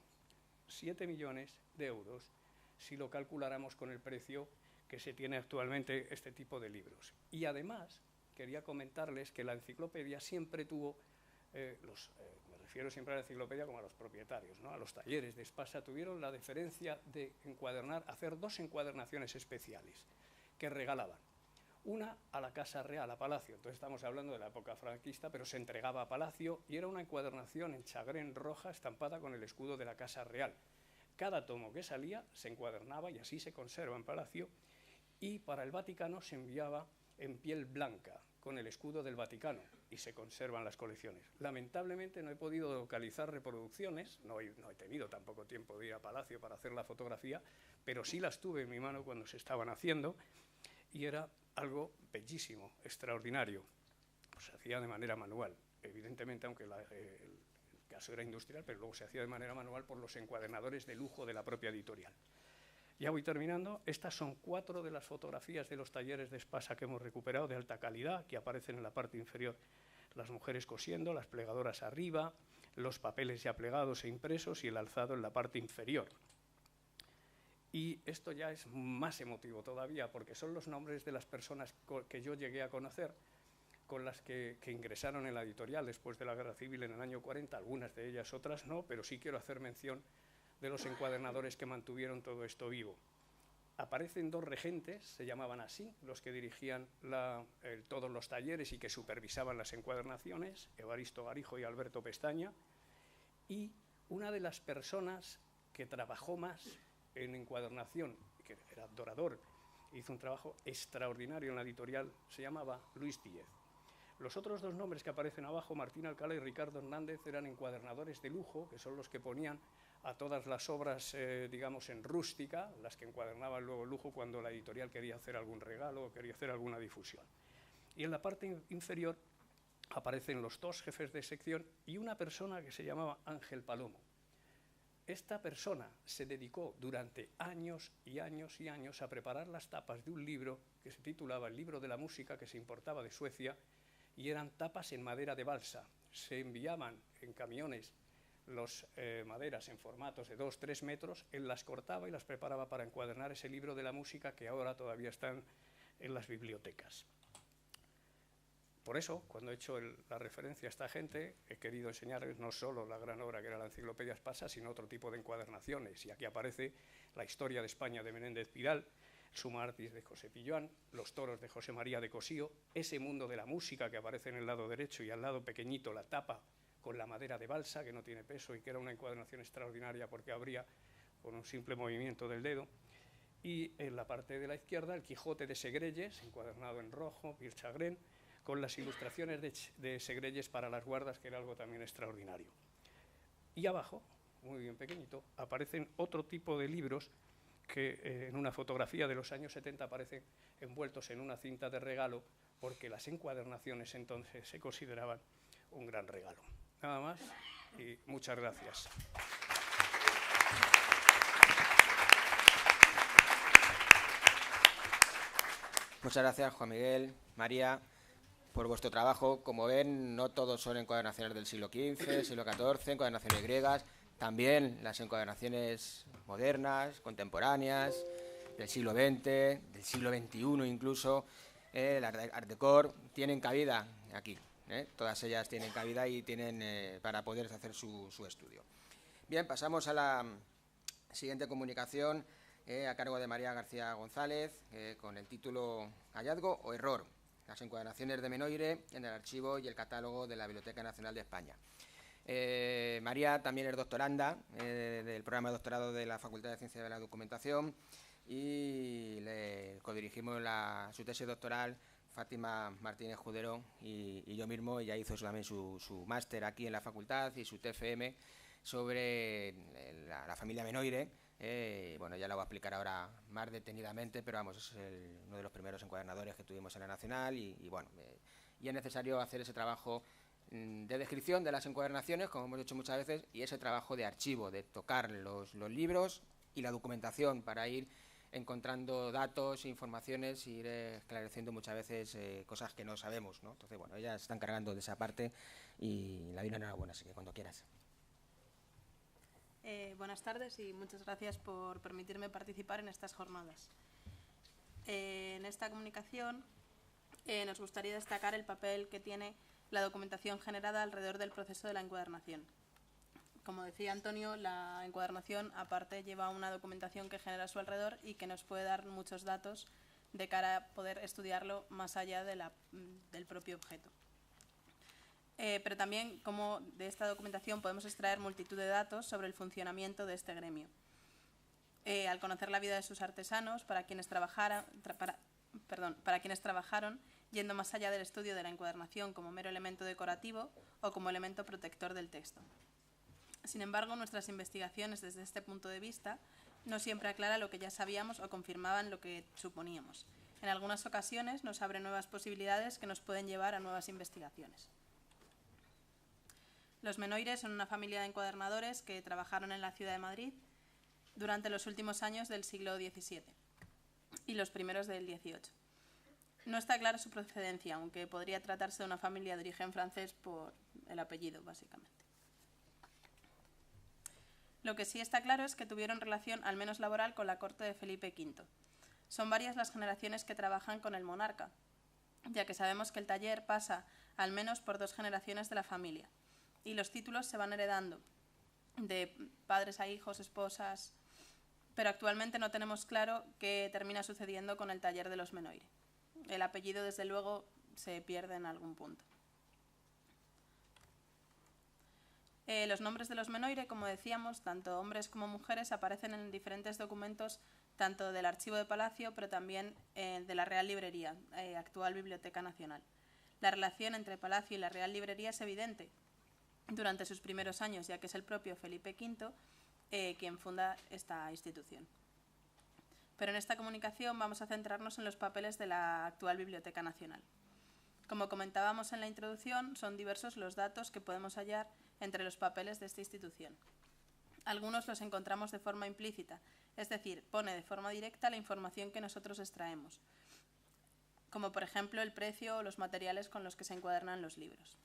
7 millones de euros, si lo calculáramos con el precio que se tiene actualmente este tipo de libros. Y además, quería comentarles que la enciclopedia siempre tuvo, me refiero siempre a la enciclopedia como a los propietarios, ¿no? A los talleres de Espasa, tuvieron la deferencia de hacer dos encuadernaciones especiales que regalaban. Una a la Casa Real, a Palacio, entonces estamos hablando de la época franquista, pero se entregaba a Palacio y era una encuadernación en chagrén roja estampada con el escudo de la Casa Real. Cada tomo que salía se encuadernaba y así se conserva en Palacio, y para el Vaticano se enviaba en piel blanca con el escudo del Vaticano y se conservan las colecciones. Lamentablemente no he podido localizar reproducciones, no he tenido tampoco tiempo de ir a Palacio para hacer la fotografía, pero sí las tuve en mi mano cuando se estaban haciendo, y era algo bellísimo, extraordinario. Pues se hacía de manera manual, evidentemente, aunque el caso era industrial, pero luego se hacía de manera manual por los encuadernadores de lujo de la propia editorial. Ya voy terminando. Estas son 4 de las fotografías de los talleres de Espasa que hemos recuperado de alta calidad, que aparecen en la parte inferior las mujeres cosiendo, las plegadoras arriba, los papeles ya plegados e impresos y el alzado en la parte inferior. Y esto ya es más emotivo todavía, porque son los nombres de las personas que yo llegué a conocer, con las que ingresaron en la editorial después de la Guerra Civil en el año 40, algunas de ellas, otras no, pero sí quiero hacer mención de los encuadernadores que mantuvieron todo esto vivo. Aparecen 2 regentes, se llamaban así, los que dirigían todos los talleres y que supervisaban las encuadernaciones, Evaristo Garijo y Alberto Pestaña, y una de las personas que trabajó más en encuadernación, que era dorador, hizo un trabajo extraordinario en la editorial, se llamaba Luis Díez. Los otros 2 nombres que aparecen abajo, Martín Alcalá y Ricardo Hernández, eran encuadernadores de lujo, que son los que ponían a todas las obras, digamos, en rústica, las que encuadernaban luego lujo cuando la editorial quería hacer algún regalo o quería hacer alguna difusión. Y en la parte inferior aparecen los 2 jefes de sección y una persona que se llamaba Ángel Palomo. Esta persona se dedicó durante años y años y años a preparar las tapas de un libro que se titulaba El libro de la música, que se importaba de Suecia, y eran tapas en madera de balsa. Se enviaban en camiones las maderas en formatos de 2-3 metros, él las cortaba y las preparaba para encuadernar ese libro de la música que ahora todavía están en las bibliotecas. Por eso, cuando he hecho la referencia a esta gente, he querido enseñarles no solo la gran obra que era la Enciclopedia Espasa, sino otro tipo de encuadernaciones. Y aquí aparece la historia de España de Menéndez Pidal, Suma Artis de José Pilluán, Los toros de José María de Cosío, ese mundo de la música que aparece en el lado derecho y al lado pequeñito la tapa con la madera de balsa, que no tiene peso y que era una encuadernación extraordinaria porque abría con un simple movimiento del dedo. Y en la parte de la izquierda el Quijote de Segrelles, encuadernado en rojo, Pierre Chagrin, con las ilustraciones de Segrelles para las guardas, que era algo también extraordinario. Y abajo, muy bien pequeñito, aparecen otro tipo de libros que en una fotografía de los años 70 aparecen envueltos en una cinta de regalo, porque las encuadernaciones entonces se consideraban un gran regalo. Nada más y muchas gracias. Muchas gracias, Juan Miguel, María, por vuestro trabajo. Como ven, no todos son encuadernaciones del siglo XV, siglo XIV, encuadernaciones griegas, también las encuadernaciones modernas, contemporáneas, del siglo XX, del siglo XXI incluso, las de Art Deco, tienen cabida aquí. Todas ellas tienen cabida y tienen para poder hacer su estudio. Bien, pasamos a la siguiente comunicación a cargo de María García González, con el título Hallazgo o Error, las encuadernaciones de Menoire en el archivo y el catálogo de la Biblioteca Nacional de España. María también es doctoranda del programa de doctorado de la Facultad de Ciencias de la Documentación y le codirigimos su tesis doctoral Fátima Martínez Judero y yo mismo. Ella hizo también su máster aquí en la facultad y su TFM sobre la familia Menoire. Bueno, ya lo voy a explicar ahora más detenidamente, pero vamos, es uno de los primeros encuadernadores que tuvimos en la Nacional y bueno, y es necesario hacer ese trabajo de descripción de las encuadernaciones, como hemos hecho muchas veces, y ese trabajo de archivo, de tocar los libros y la documentación para ir encontrando datos, informaciones y ir esclareciendo muchas veces cosas que no sabemos, ¿no? Entonces, bueno, ellas están cargando de esa parte y la doy enhorabuena, así que cuando quieras. Buenas tardes y muchas gracias por permitirme participar en estas jornadas. En esta comunicación nos gustaría destacar el papel que tiene la documentación generada alrededor del proceso de la encuadernación. Como decía Antonio, la encuadernación aparte lleva una documentación que genera a su alrededor y que nos puede dar muchos datos de cara a poder estudiarlo más allá del propio objeto. Pero también como de esta documentación podemos extraer multitud de datos sobre el funcionamiento de este gremio. Al conocer la vida de sus artesanos, para quienes trabajaron, yendo más allá del estudio de la encuadernación como mero elemento decorativo o como elemento protector del texto. Sin embargo, nuestras investigaciones desde este punto de vista no siempre aclaran lo que ya sabíamos o confirmaban lo que suponíamos. En algunas ocasiones nos abren nuevas posibilidades que nos pueden llevar a nuevas investigaciones. Los Menoire son una familia de encuadernadores que trabajaron en la ciudad de Madrid durante los últimos años del siglo XVII y los primeros del XVIII. No está clara su procedencia, aunque podría tratarse de una familia de origen francés por el apellido, básicamente. Lo que sí está claro es que tuvieron relación, al menos laboral, con la corte de Felipe V. Son varias las generaciones que trabajan con el monarca, ya que sabemos que el taller pasa al menos por 2 generaciones de la familia. Y los títulos se van heredando de padres a hijos, esposas, pero actualmente no tenemos claro qué termina sucediendo con el taller de los Menoire. El apellido, desde luego, se pierde en algún punto. Los nombres de los Menoire, como decíamos, tanto hombres como mujeres, aparecen en diferentes documentos, tanto del Archivo de Palacio, pero también de la Real Librería, actual Biblioteca Nacional. La relación entre Palacio y la Real Librería es evidente durante sus primeros años, ya que es el propio Felipe V quien funda esta institución. Pero en esta comunicación vamos a centrarnos en los papeles de la actual Biblioteca Nacional. Como comentábamos en la introducción, son diversos los datos que podemos hallar entre los papeles de esta institución. Algunos los encontramos de forma implícita, es decir, pone de forma directa la información que nosotros extraemos, como por ejemplo el precio o los materiales con los que se encuadernan los libros.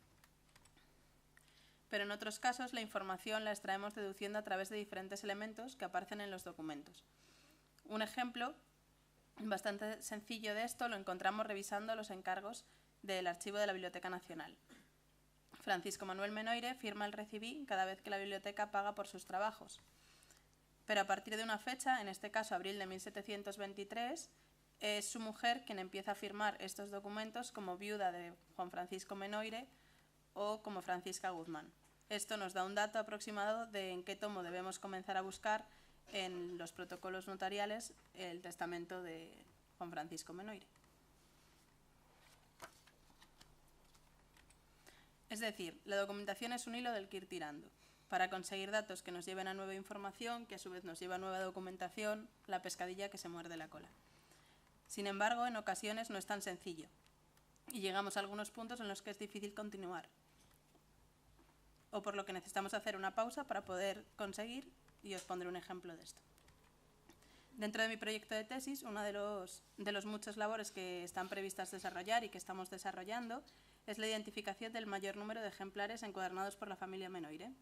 Pero en otros casos la información la extraemos deduciendo a través de diferentes elementos que aparecen en los documentos. Un ejemplo bastante sencillo de esto lo encontramos revisando los encargos del Archivo de la Biblioteca Nacional. Francisco Manuel Menoire firma el recibí cada vez que la biblioteca paga por sus trabajos. Pero a partir de una fecha, en este caso abril de 1723, es su mujer quien empieza a firmar estos documentos como viuda de Juan Francisco Menoire o como Francisca Guzmán. Esto nos da un dato aproximado de en qué tomo debemos comenzar a buscar en los protocolos notariales el testamento de Juan Francisco Menoire. Es decir, la documentación es un hilo del que ir tirando, para conseguir datos que nos lleven a nueva información, que a su vez nos lleva a nueva documentación, la pescadilla que se muerde la cola. Sin embargo, en ocasiones no es tan sencillo, y llegamos a algunos puntos en los que es difícil continuar, o por lo que necesitamos hacer una pausa para poder conseguir, y os pondré un ejemplo de esto. Dentro de mi proyecto de tesis, una de los muchas labores que están previstas desarrollar y que estamos desarrollando es la identificación del mayor número de ejemplares encuadernados por la familia Menoire,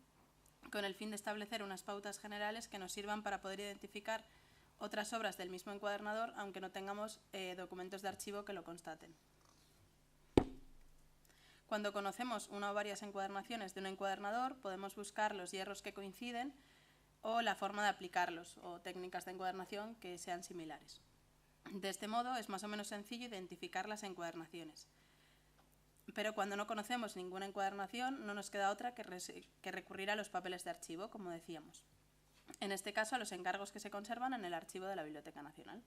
con el fin de establecer unas pautas generales que nos sirvan para poder identificar otras obras del mismo encuadernador, aunque no tengamos documentos de archivo que lo constaten. Cuando conocemos una o varias encuadernaciones de un encuadernador, podemos buscar los hierros que coinciden o la forma de aplicarlos, o técnicas de encuadernación que sean similares. De este modo, es más o menos sencillo identificar las encuadernaciones. Pero cuando no conocemos ninguna encuadernación, no nos queda otra que recurrir a los papeles de archivo, como decíamos. En este caso, a los encargos que se conservan en el archivo de la Biblioteca Nacional.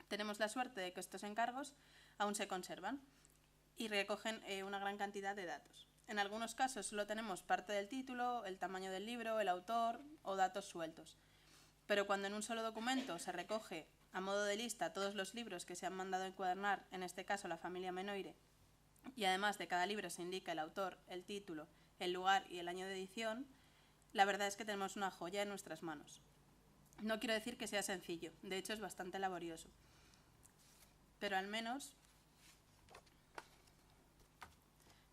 Tenemos la suerte de que estos encargos aún se conservan y recogen una gran cantidad de datos. En algunos casos solo tenemos parte del título, el tamaño del libro, el autor o datos sueltos. Pero cuando en un solo documento se recoge a modo de lista todos los libros que se han mandado a encuadernar, en este caso la familia Menoire, y además de cada libro se indica el autor, el título, el lugar y el año de edición, la verdad es que tenemos una joya en nuestras manos. No quiero decir que sea sencillo, de hecho es bastante laborioso, pero al menos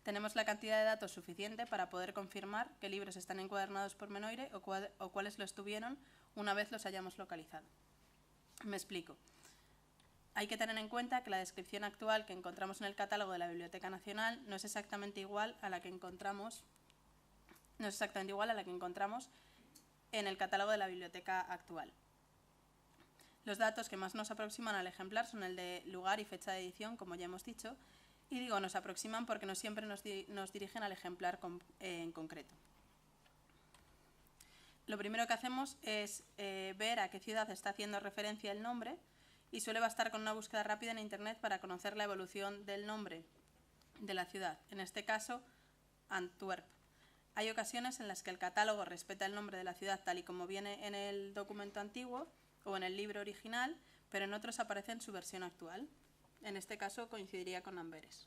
tenemos la cantidad de datos suficiente para poder confirmar qué libros están encuadernados por Menoire o cuáles lo estuvieron una vez los hayamos localizado. Me explico. Hay que tener en cuenta que la descripción actual que encontramos en el catálogo de la Biblioteca Nacional no es exactamente igual a la que encontramos en el catálogo de la biblioteca actual. Los datos que más nos aproximan al ejemplar son el de lugar y fecha de edición, como ya hemos dicho, y digo nos aproximan porque no siempre nos dirigen al ejemplar en concreto. Lo primero que hacemos es ver a qué ciudad está haciendo referencia el nombre, y suele bastar con una búsqueda rápida en Internet para conocer la evolución del nombre de la ciudad, en este caso, Antwerp. Hay ocasiones en las que el catálogo respeta el nombre de la ciudad tal y como viene en el documento antiguo o en el libro original, pero en otros aparece en su versión actual. En este caso coincidiría con Amberes.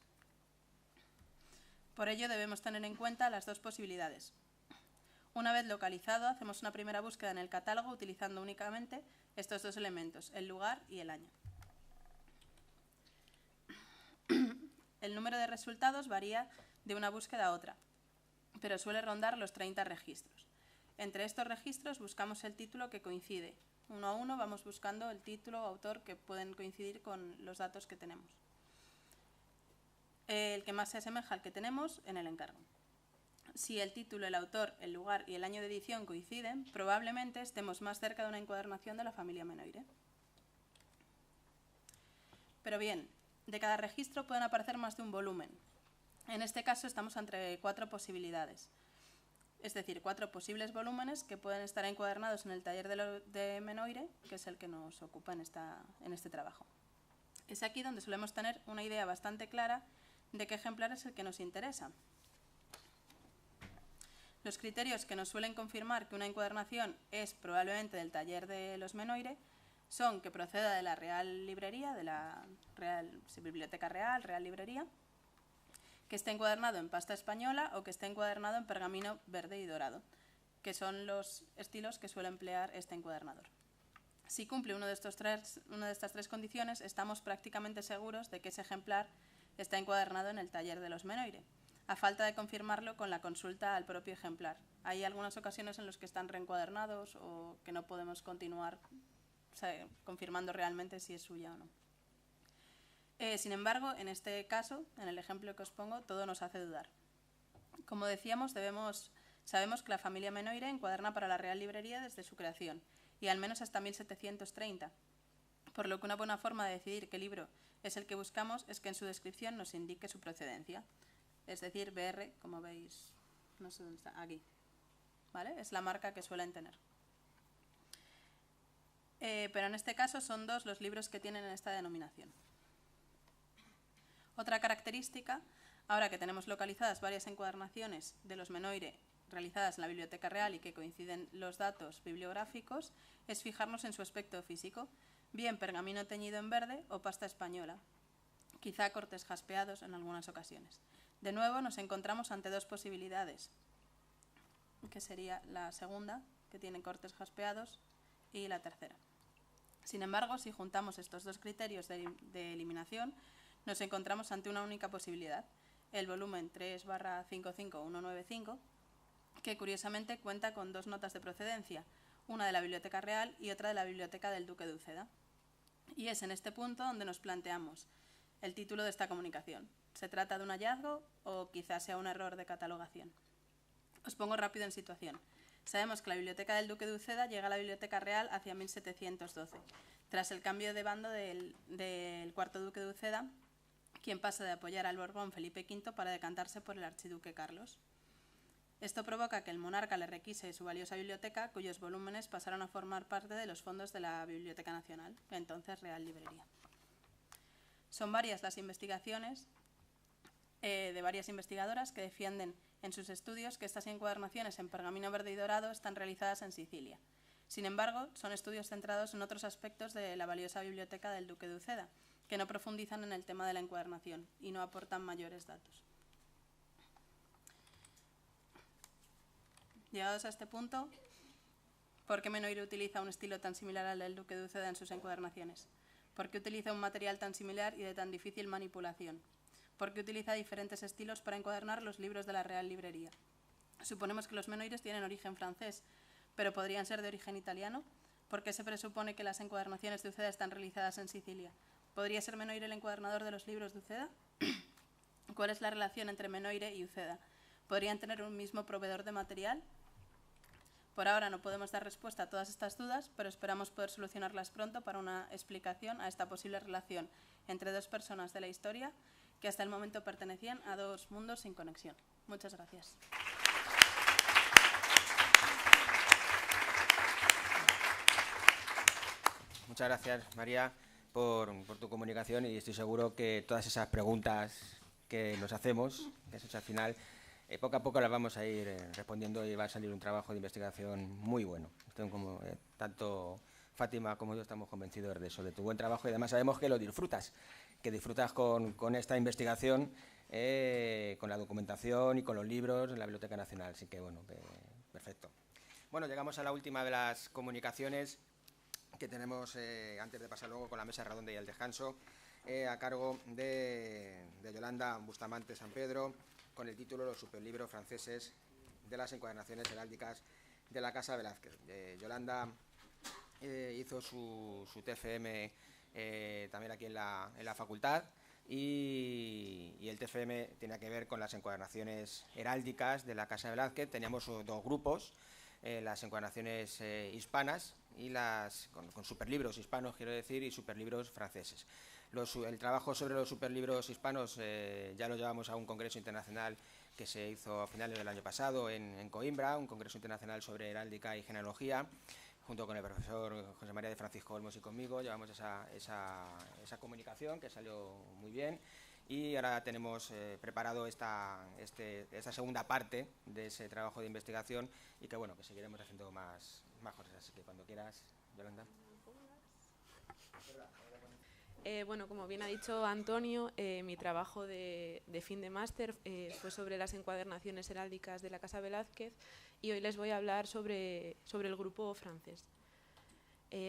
Por ello debemos tener en cuenta las dos posibilidades. Una vez localizado, hacemos una primera búsqueda en el catálogo utilizando únicamente estos dos elementos, el lugar y el año. El número de resultados varía de una búsqueda a otra, pero suele rondar los 30 registros. Entre estos registros buscamos el título que coincide. Uno a uno vamos buscando el título o autor que pueden coincidir con los datos que tenemos. El que más se asemeja al que tenemos en el encargo. Si el título, el autor, el lugar y el año de edición coinciden, probablemente estemos más cerca de una encuadernación de la familia Menoire. Pero bien, de cada registro pueden aparecer más de un volumen. En este caso estamos entre 4 posibilidades, es decir, 4 posibles volúmenes que pueden estar encuadernados en el taller de Menoire, que es el que nos ocupa en este trabajo. Es aquí donde solemos tener una idea bastante clara de qué ejemplar es el que nos interesa. Los criterios que nos suelen confirmar que una encuadernación es probablemente del taller de los Menoire son que proceda de la Real Librería, de la Biblioteca Real, Real Librería, que esté encuadernado en pasta española o que esté encuadernado en pergamino verde y dorado, que son los estilos que suele emplear este encuadernador. Si cumple una de estas 3 condiciones, estamos prácticamente seguros de que ese ejemplar está encuadernado en el taller de los Menoire, a falta de confirmarlo con la consulta al propio ejemplar. Hay algunas ocasiones en las que están reencuadernados o que no podemos continuar confirmando realmente si es suya o no. Sin embargo, en este caso, en el ejemplo que os pongo, todo nos hace dudar. Como decíamos, sabemos que la familia Menoire encuaderna para la Real Librería desde su creación, y al menos hasta 1730, por lo que una buena forma de decidir qué libro es el que buscamos es que en su descripción nos indique su procedencia. Es decir, BR, como veis no sé dónde está, aquí, ¿vale? Es la marca que suelen tener. Pero en este caso son 2 los libros que tienen esta denominación. Otra característica, ahora que tenemos localizadas varias encuadernaciones de los Menoire realizadas en la Biblioteca Real y que coinciden los datos bibliográficos, es fijarnos en su aspecto físico, bien pergamino teñido en verde o pasta española, quizá cortes jaspeados en algunas ocasiones. De nuevo nos encontramos ante 2 posibilidades, que sería la segunda, que tiene cortes jaspeados, y la tercera. Sin embargo, si juntamos estos 2 criterios de eliminación, nos encontramos ante una única posibilidad, el volumen 3/55195, que curiosamente cuenta con 2 notas de procedencia, una de la Biblioteca Real y otra de la Biblioteca del Duque de Uceda. Y es en este punto donde nos planteamos el título de esta comunicación. ¿Se trata de un hallazgo o quizás sea un error de catalogación? Os pongo rápido en situación. Sabemos que la Biblioteca del Duque de Uceda llega a la Biblioteca Real hacia 1712, tras el cambio de bando del cuarto Duque de Uceda, quien pasa de apoyar al Borbón Felipe V para decantarse por el archiduque Carlos. Esto provoca que el monarca le requise su valiosa biblioteca, cuyos volúmenes pasaron a formar parte de los fondos de la Biblioteca Nacional, entonces Real Librería. Son varias las investigaciones de varias investigadoras que defienden en sus estudios que estas encuadernaciones en pergamino verde y dorado están realizadas en Sicilia. Sin embargo, son estudios centrados en otros aspectos de la valiosa biblioteca del Duque de Uceda, que no profundizan en el tema de la encuadernación y no aportan mayores datos. Llegados a este punto, ¿por qué Menoire utiliza un estilo tan similar al del Duque de Uceda en sus encuadernaciones? ¿Por qué utiliza un material tan similar y de tan difícil manipulación? ¿Por qué utiliza diferentes estilos para encuadernar los libros de la Real Librería? Suponemos que los Menoires tienen origen francés, pero podrían ser de origen italiano. ¿Por qué se presupone que las encuadernaciones de Uceda están realizadas en Sicilia? ¿Podría ser Menoire el encuadernador de los libros de Uceda? ¿Cuál es la relación entre Menoire y Uceda? ¿Podrían tener un mismo proveedor de material? Por ahora no podemos dar respuesta a todas estas dudas, pero esperamos poder solucionarlas pronto para una explicación a esta posible relación entre 2 personas de la historia que hasta el momento pertenecían a 2 mundos sin conexión. Muchas gracias. Muchas gracias, María, por tu comunicación, y estoy seguro que todas esas preguntas que nos hacemos, que has hecho al final, poco a poco las vamos a ir respondiendo y va a salir un trabajo de investigación muy bueno. Tanto Fátima como yo estamos convencidos de eso, de tu buen trabajo, y además sabemos que lo disfrutas, con esta investigación, con la documentación y con los libros en la Biblioteca Nacional. Así que, bueno, perfecto. Bueno, llegamos a la última de las comunicaciones que tenemos antes de pasar luego con la mesa redonda y el descanso, a cargo de Yolanda Bustamante San Pedro, con el título Los superlibros franceses de las encuadernaciones heráldicas de la Casa Velázquez. Yolanda hizo su TFM también aquí en la facultad, y el TFM tenía que ver con las encuadernaciones heráldicas de la Casa Velázquez. Teníamos 2 grupos, las encuadernaciones hispanas y con superlibros hispanos, quiero decir, y superlibros franceses. El trabajo sobre los superlibros hispanos ya lo llevamos a un congreso internacional que se hizo a finales del año pasado en Coimbra, un congreso internacional sobre heráldica y genealogía, junto con el profesor José María de Francisco Olmos y conmigo. Llevamos esa comunicación que salió muy bien, y ahora tenemos preparado esta segunda parte de ese trabajo de investigación, y que, bueno, que seguiremos haciendo más cosas. Así que cuando quieras, Yolanda. Bueno, como bien ha dicho Antonio, mi trabajo de fin de máster fue sobre las encuadernaciones heráldicas de la Casa Velázquez, y hoy les voy a hablar sobre el grupo francés.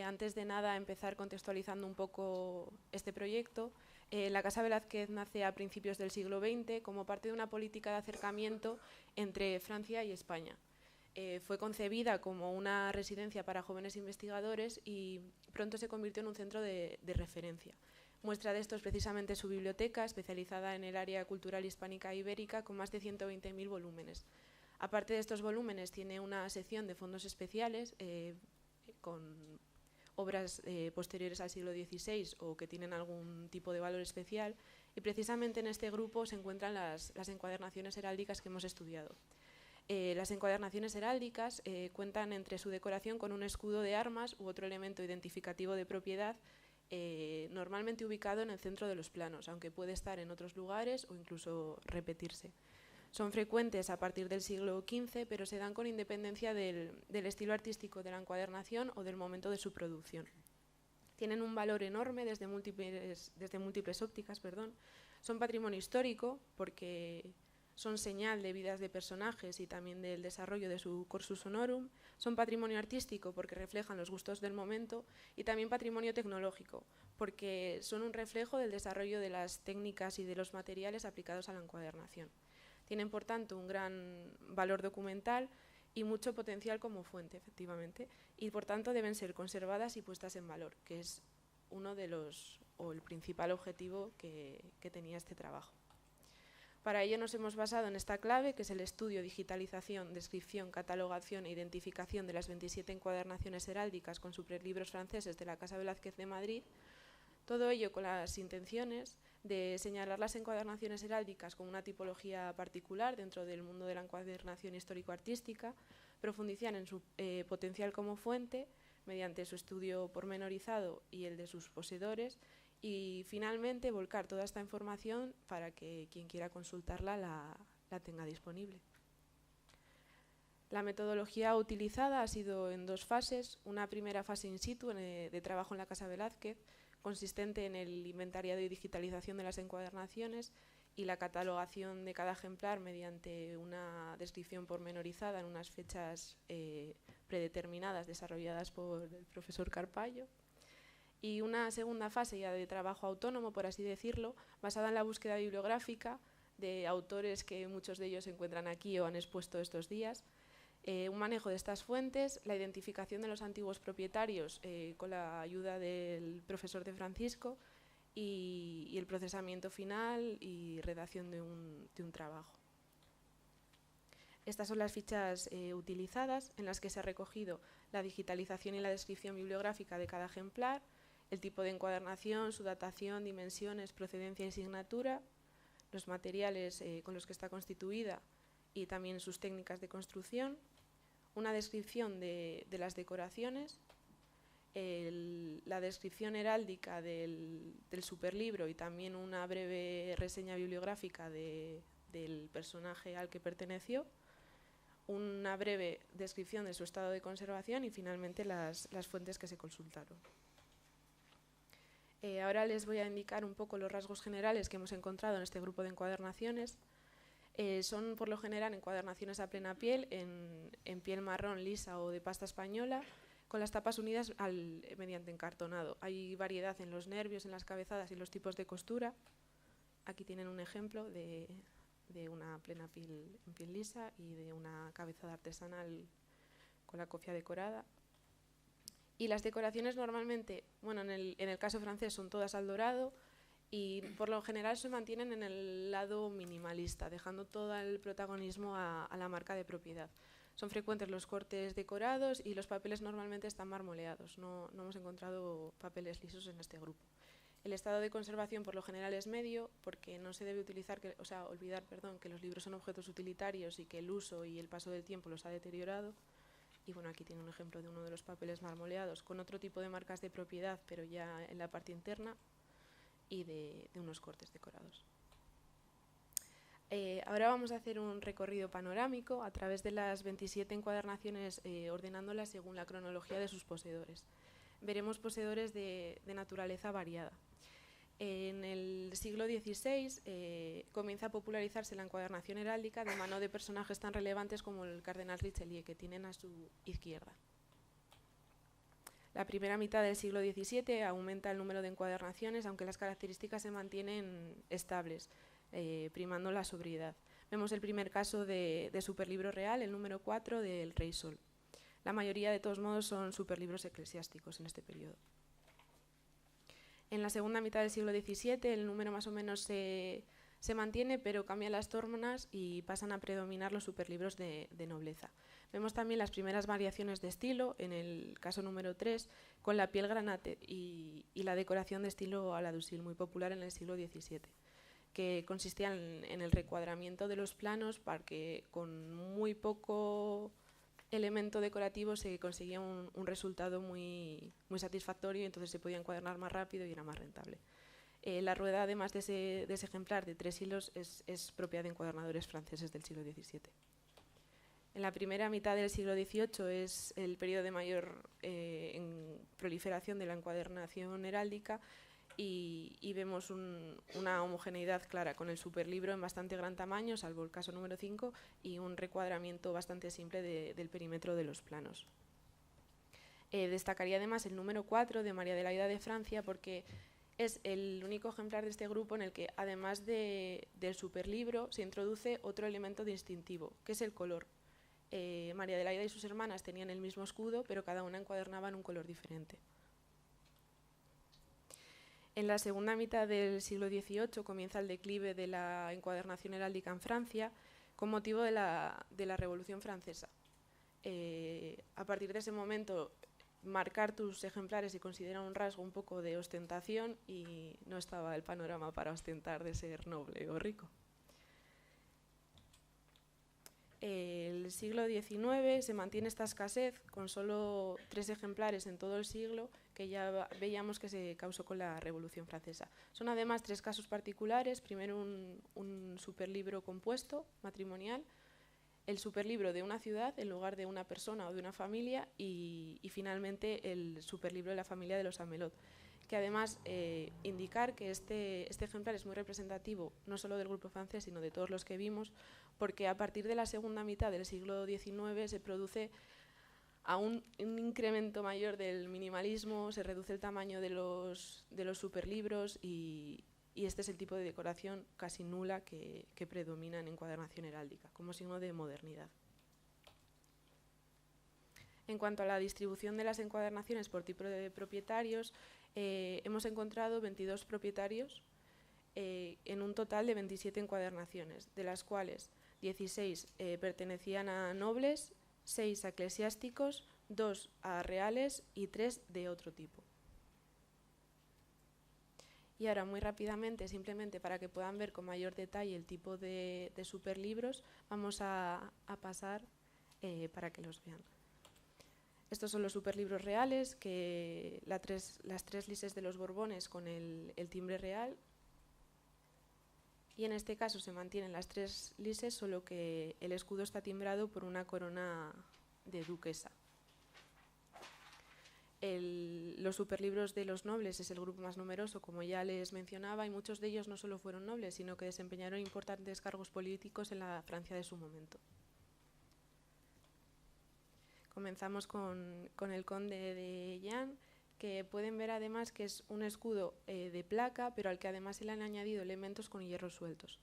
Antes de nada, empezar contextualizando un poco este proyecto. La Casa Velázquez nace a principios del siglo XX como parte de una política de acercamiento entre Francia y España. Fue concebida como una residencia para jóvenes investigadores y pronto se convirtió en un centro de referencia. Muestra de esto es precisamente su biblioteca, especializada en el área cultural hispánica e ibérica, con más de 120.000 volúmenes. Aparte de estos volúmenes, tiene una sección de fondos especiales con obras posteriores al siglo XVI o que tienen algún tipo de valor especial, y precisamente en este grupo se encuentran las encuadernaciones heráldicas que hemos estudiado. Las encuadernaciones heráldicas cuentan entre su decoración con un escudo de armas u otro elemento identificativo de propiedad, normalmente ubicado en el centro de los planos, aunque puede estar en otros lugares o incluso repetirse. Son frecuentes a partir del siglo XV, pero se dan con independencia del estilo artístico de la encuadernación o del momento de su producción. Tienen un valor enorme desde múltiples ópticas. Son patrimonio histórico porque son señal de vidas de personajes y también del desarrollo de su cursus honorum. Son patrimonio artístico porque reflejan los gustos del momento, y también patrimonio tecnológico porque son un reflejo del desarrollo de las técnicas y de los materiales aplicados a la encuadernación. Tienen, por tanto, un gran valor documental y mucho potencial como fuente, efectivamente, y por tanto deben ser conservadas y puestas en valor, que es uno de el principal objetivo que tenía este trabajo. Para ello nos hemos basado en esta clave, que es el estudio, digitalización, descripción, catalogación e identificación de las 27 encuadernaciones heráldicas con superlibros franceses de la Casa Velázquez de Madrid. Todo ello con las intenciones de señalar las encuadernaciones heráldicas como una tipología particular dentro del mundo de la encuadernación histórico-artística, profundizar en su potencial como fuente mediante su estudio pormenorizado y el de sus poseedores, y finalmente volcar toda esta información para que quien quiera consultarla la tenga disponible. La metodología utilizada ha sido en dos fases: una primera fase in situ de trabajo en la Casa Velázquez, consistente en el inventariado y digitalización de las encuadernaciones y la catalogación de cada ejemplar mediante una descripción pormenorizada en unas fechas predeterminadas desarrolladas por el profesor Carpallo. Y una segunda fase ya de trabajo autónomo, por así decirlo, basada en la búsqueda bibliográfica de autores que muchos de ellos se encuentran aquí o han expuesto estos días, un manejo de estas fuentes, la identificación de los antiguos propietarios con la ayuda del profesor de Francisco y el procesamiento final y redacción de un trabajo. Estas son las fichas utilizadas, en las que se ha recogido la digitalización y la descripción bibliográfica de cada ejemplar, el tipo de encuadernación, su datación, dimensiones, procedencia y signatura, los materiales con los que está constituida y también sus técnicas de construcción, una descripción de las decoraciones, la descripción heráldica del superlibro y también una breve reseña bibliográfica del personaje al que perteneció, una breve descripción de su estado de conservación y finalmente las fuentes que se consultaron. Ahora les voy a indicar un poco los rasgos generales que hemos encontrado en este grupo de encuadernaciones. Son por lo general encuadernaciones a plena piel, en piel marrón lisa o de pasta española, con las tapas unidas mediante encartonado. Hay variedad en los nervios, en las cabezadas y los tipos de costura. Aquí tienen un ejemplo de una plena piel en piel lisa y de una cabezada artesanal con la cofia decorada. Y las decoraciones normalmente, bueno, en el caso francés son todas al dorado y por lo general se mantienen en el lado minimalista, dejando todo el protagonismo a la marca de propiedad. Son frecuentes los cortes decorados y los papeles normalmente están marmoleados. No hemos encontrado papeles lisos en este grupo. El estado de conservación por lo general es medio, porque no se debe olvidar que los libros son objetos utilitarios y que el uso y el paso del tiempo los ha deteriorado. Y bueno, aquí tiene un ejemplo de uno de los papeles marmoleados con otro tipo de marcas de propiedad, pero ya en la parte interna, y de unos cortes decorados. Ahora vamos a hacer un recorrido panorámico a través de las 27 encuadernaciones, ordenándolas según la cronología de sus poseedores. Veremos poseedores de naturaleza variada. En el siglo XVI comienza a popularizarse la encuadernación heráldica de mano de personajes tan relevantes como el cardenal Richelieu, que tienen a su izquierda. La primera mitad del siglo XVII aumenta el número de encuadernaciones, aunque las características se mantienen estables, primando la sobriedad. Vemos el primer caso de superlibro real, el número 4 del Rey Sol. La mayoría, de todos modos, son superlibros eclesiásticos en este periodo. En la segunda mitad del siglo XVII el número más o menos se mantiene, pero cambian las tornas y pasan a predominar los superlibros de nobleza. Vemos también las primeras variaciones de estilo, en el caso número 3, con la piel granate y la decoración de estilo a la d'Ussel, muy popular en el siglo XVII, que consistía en el recuadramiento de los planos para que con muy poco elemento decorativo se conseguía un resultado muy satisfactorio, y entonces se podía encuadernar más rápido y era más rentable. La rueda, además de ese ejemplar de 3 hilos, es propia de encuadernadores franceses del siglo XVII. En la primera mitad del siglo XVIII es el periodo de mayor proliferación de la encuadernación heráldica, y vemos una homogeneidad clara con el superlibro en bastante gran tamaño, salvo el caso número 5, y un recuadramiento bastante simple del perímetro de los planos. Destacaría además el número 4 de María Adelaida de Francia, porque es el único ejemplar de este grupo en el que, además del superlibro, se introduce otro elemento distintivo, que es el color. María Adelaida y sus hermanas tenían el mismo escudo, pero cada una encuadernaba en un color diferente. En la segunda mitad del siglo XVIII comienza el declive de la encuadernación heráldica en Francia con motivo de la Revolución Francesa. A partir de ese momento, marcar tus ejemplares se considera un rasgo un poco de ostentación, y no estaba el panorama para ostentar de ser noble o rico. El siglo XIX se mantiene esta escasez con solo 3 ejemplares en todo el siglo, que ya veíamos que se causó con la Revolución Francesa. Son además 3 casos particulares: primero un superlibro compuesto matrimonial, el superlibro de una ciudad en lugar de una persona o de una familia, y finalmente el superlibro de la familia de los Amelot, que además indicar que este ejemplar es muy representativo no solo del grupo francés, sino de todos los que vimos, porque a partir de la segunda mitad del siglo XIX se produce a un incremento mayor del minimalismo, se reduce el tamaño de los superlibros, y este es el tipo de decoración casi nula que predomina en encuadernación heráldica, como signo de modernidad. En cuanto a la distribución de las encuadernaciones por tipo de propietarios, hemos encontrado 22 propietarios en un total de 27 encuadernaciones, de las cuales 16 pertenecían a nobles, 6 a eclesiásticos, 2 a reales y 3 de otro tipo. Y ahora, muy rápidamente, simplemente para que puedan ver con mayor detalle el tipo de superlibros, vamos a pasar para que los vean. Estos son los superlibros reales, que las 3 lises de los Borbones con el timbre real, y en este caso se mantienen las 3 lises, solo que el escudo está timbrado por una corona de duquesa. Los superlibros de los nobles es el grupo más numeroso, como ya les mencionaba, y muchos de ellos no solo fueron nobles, sino que desempeñaron importantes cargos políticos en la Francia de su momento. Comenzamos con el conde de Yan, que pueden ver además que es un escudo de placa, pero al que además se le han añadido elementos con hierros sueltos.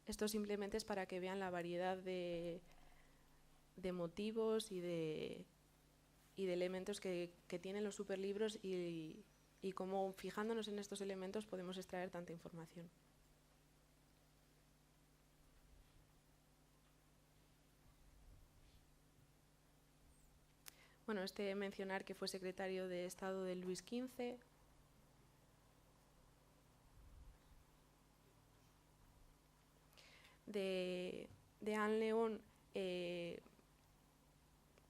Esto simplemente es para que vean la variedad de motivos y de elementos que tienen los superlibros, y cómo, fijándonos en estos elementos, podemos extraer tanta información. Bueno, mencionar que fue secretario de Estado de Luis XV. De Anne León,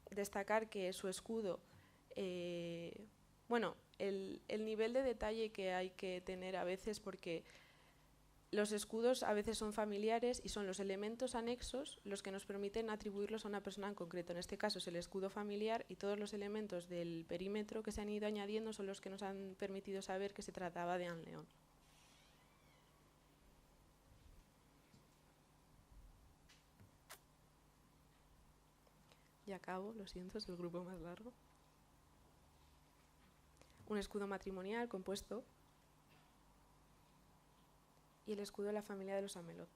destacar que su escudo, bueno, el nivel de detalle que hay que tener a veces, porque los escudos a veces son familiares y son los elementos anexos los que nos permiten atribuirlos a una persona en concreto. En este caso es el escudo familiar, y todos los elementos del perímetro que se han ido añadiendo son los que nos han permitido saber que se trataba de Anne León. Y acabo, lo siento, es el grupo más largo. Un escudo matrimonial compuesto, y el escudo de la familia de los Amelot.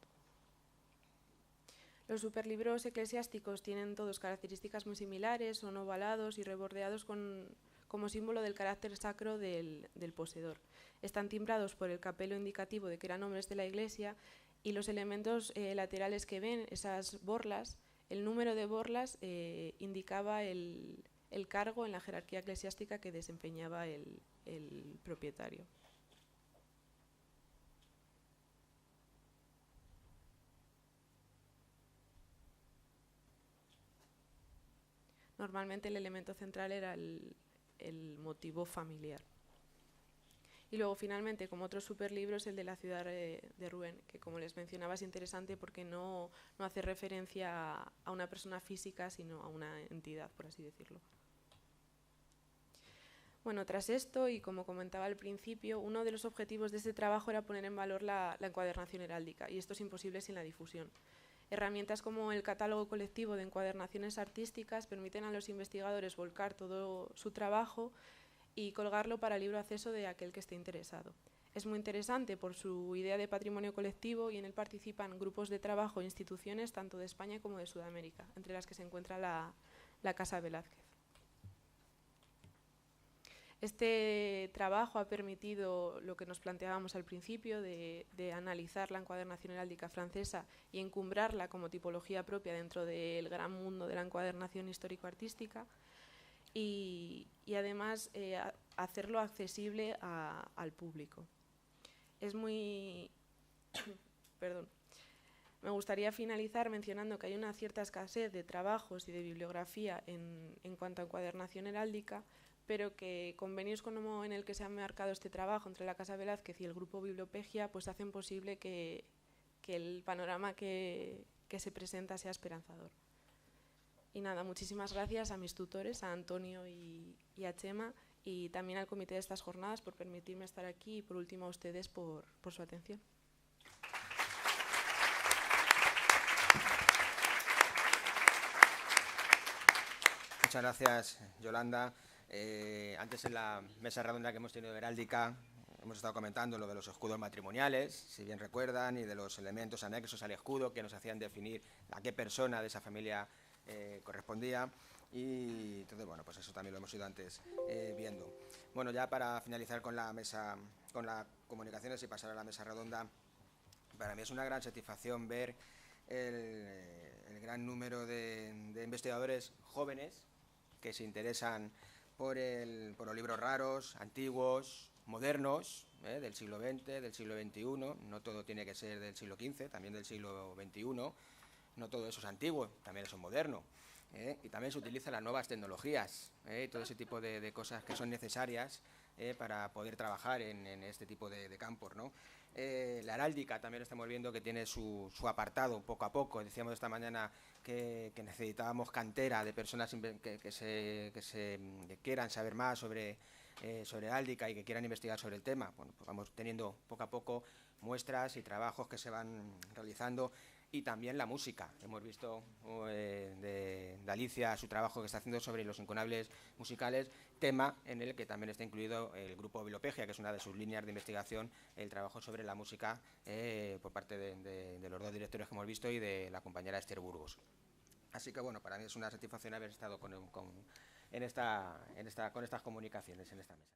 Los superlibros eclesiásticos tienen todos características muy similares, son ovalados y rebordeados como símbolo del carácter sacro del poseedor. Están timbrados por el capelo indicativo de que eran hombres de la iglesia, y los elementos laterales que ven, esas borlas, el número de borlas indicaba el cargo en la jerarquía eclesiástica que desempeñaba el propietario. Normalmente el elemento central era el motivo familiar. Y luego, finalmente, como otro superlibro, es el de La ciudad de Rubén, que, como les mencionaba, es interesante porque no hace referencia a una persona física, sino a una entidad, por así decirlo. Bueno, tras esto, y como comentaba al principio, uno de los objetivos de este trabajo era poner en valor la encuadernación heráldica, y esto es imposible sin la difusión. Herramientas como el catálogo colectivo de encuadernaciones artísticas permiten a los investigadores volcar todo su trabajo y colgarlo para libre acceso de aquel que esté interesado. Es muy interesante por su idea de patrimonio colectivo y en él participan grupos de trabajo e instituciones tanto de España como de Sudamérica, entre las que se encuentra la Casa Velázquez. Este trabajo ha permitido lo que nos planteábamos al principio de analizar la encuadernación heráldica francesa y encumbrarla como tipología propia dentro del gran mundo de la encuadernación histórico-artística y además hacerlo accesible al público. Es muy... Perdón. Me gustaría finalizar mencionando que hay una cierta escasez de trabajos y de bibliografía en cuanto a encuadernación heráldica, pero que convenios como en el que se ha marcado este trabajo entre la Casa Velázquez y el Grupo Bibliopegia pues hacen posible que el panorama que se presenta sea esperanzador. Y nada, muchísimas gracias a mis tutores, a Antonio y a Chema, y también al comité de estas jornadas por permitirme estar aquí y por último a ustedes por su atención. Muchas gracias, Yolanda. Antes en la mesa redonda que hemos tenido de heráldica hemos estado comentando lo de los escudos matrimoniales, si bien recuerdan, y de los elementos anexos al escudo que nos hacían definir a qué persona de esa familia correspondía. Y entonces, bueno, pues eso también lo hemos ido antes viendo. Bueno, ya para finalizar con la mesa, con las comunicaciones y pasar a la mesa redonda, para mí es una gran satisfacción ver el gran número de investigadores jóvenes que se interesan por los libros raros, antiguos, modernos, del siglo XX, del siglo XXI. No todo tiene que ser del siglo XV, también del siglo XXI. No todo eso es antiguo, también eso es moderno. Y también se utilizan las nuevas tecnologías, todo ese tipo de cosas que son necesarias para poder trabajar en este tipo de campos, ¿no? La heráldica también estamos viendo que tiene su apartado poco a poco. Decíamos esta mañana que necesitábamos cantera de personas que quieran saber más sobre heráldica y que quieran investigar sobre el tema. Bueno, pues vamos teniendo poco a poco muestras y trabajos que se van realizando. Y también la música. Hemos visto de Alicia su trabajo que está haciendo sobre los incunables musicales, tema en el que también está incluido el Grupo Bibliopegia, que es una de sus líneas de investigación, el trabajo sobre la música por parte de los dos directores que hemos visto y de la compañera Esther Burgos. Así que bueno, para mí es una satisfacción haber estado con estas comunicaciones en esta mesa.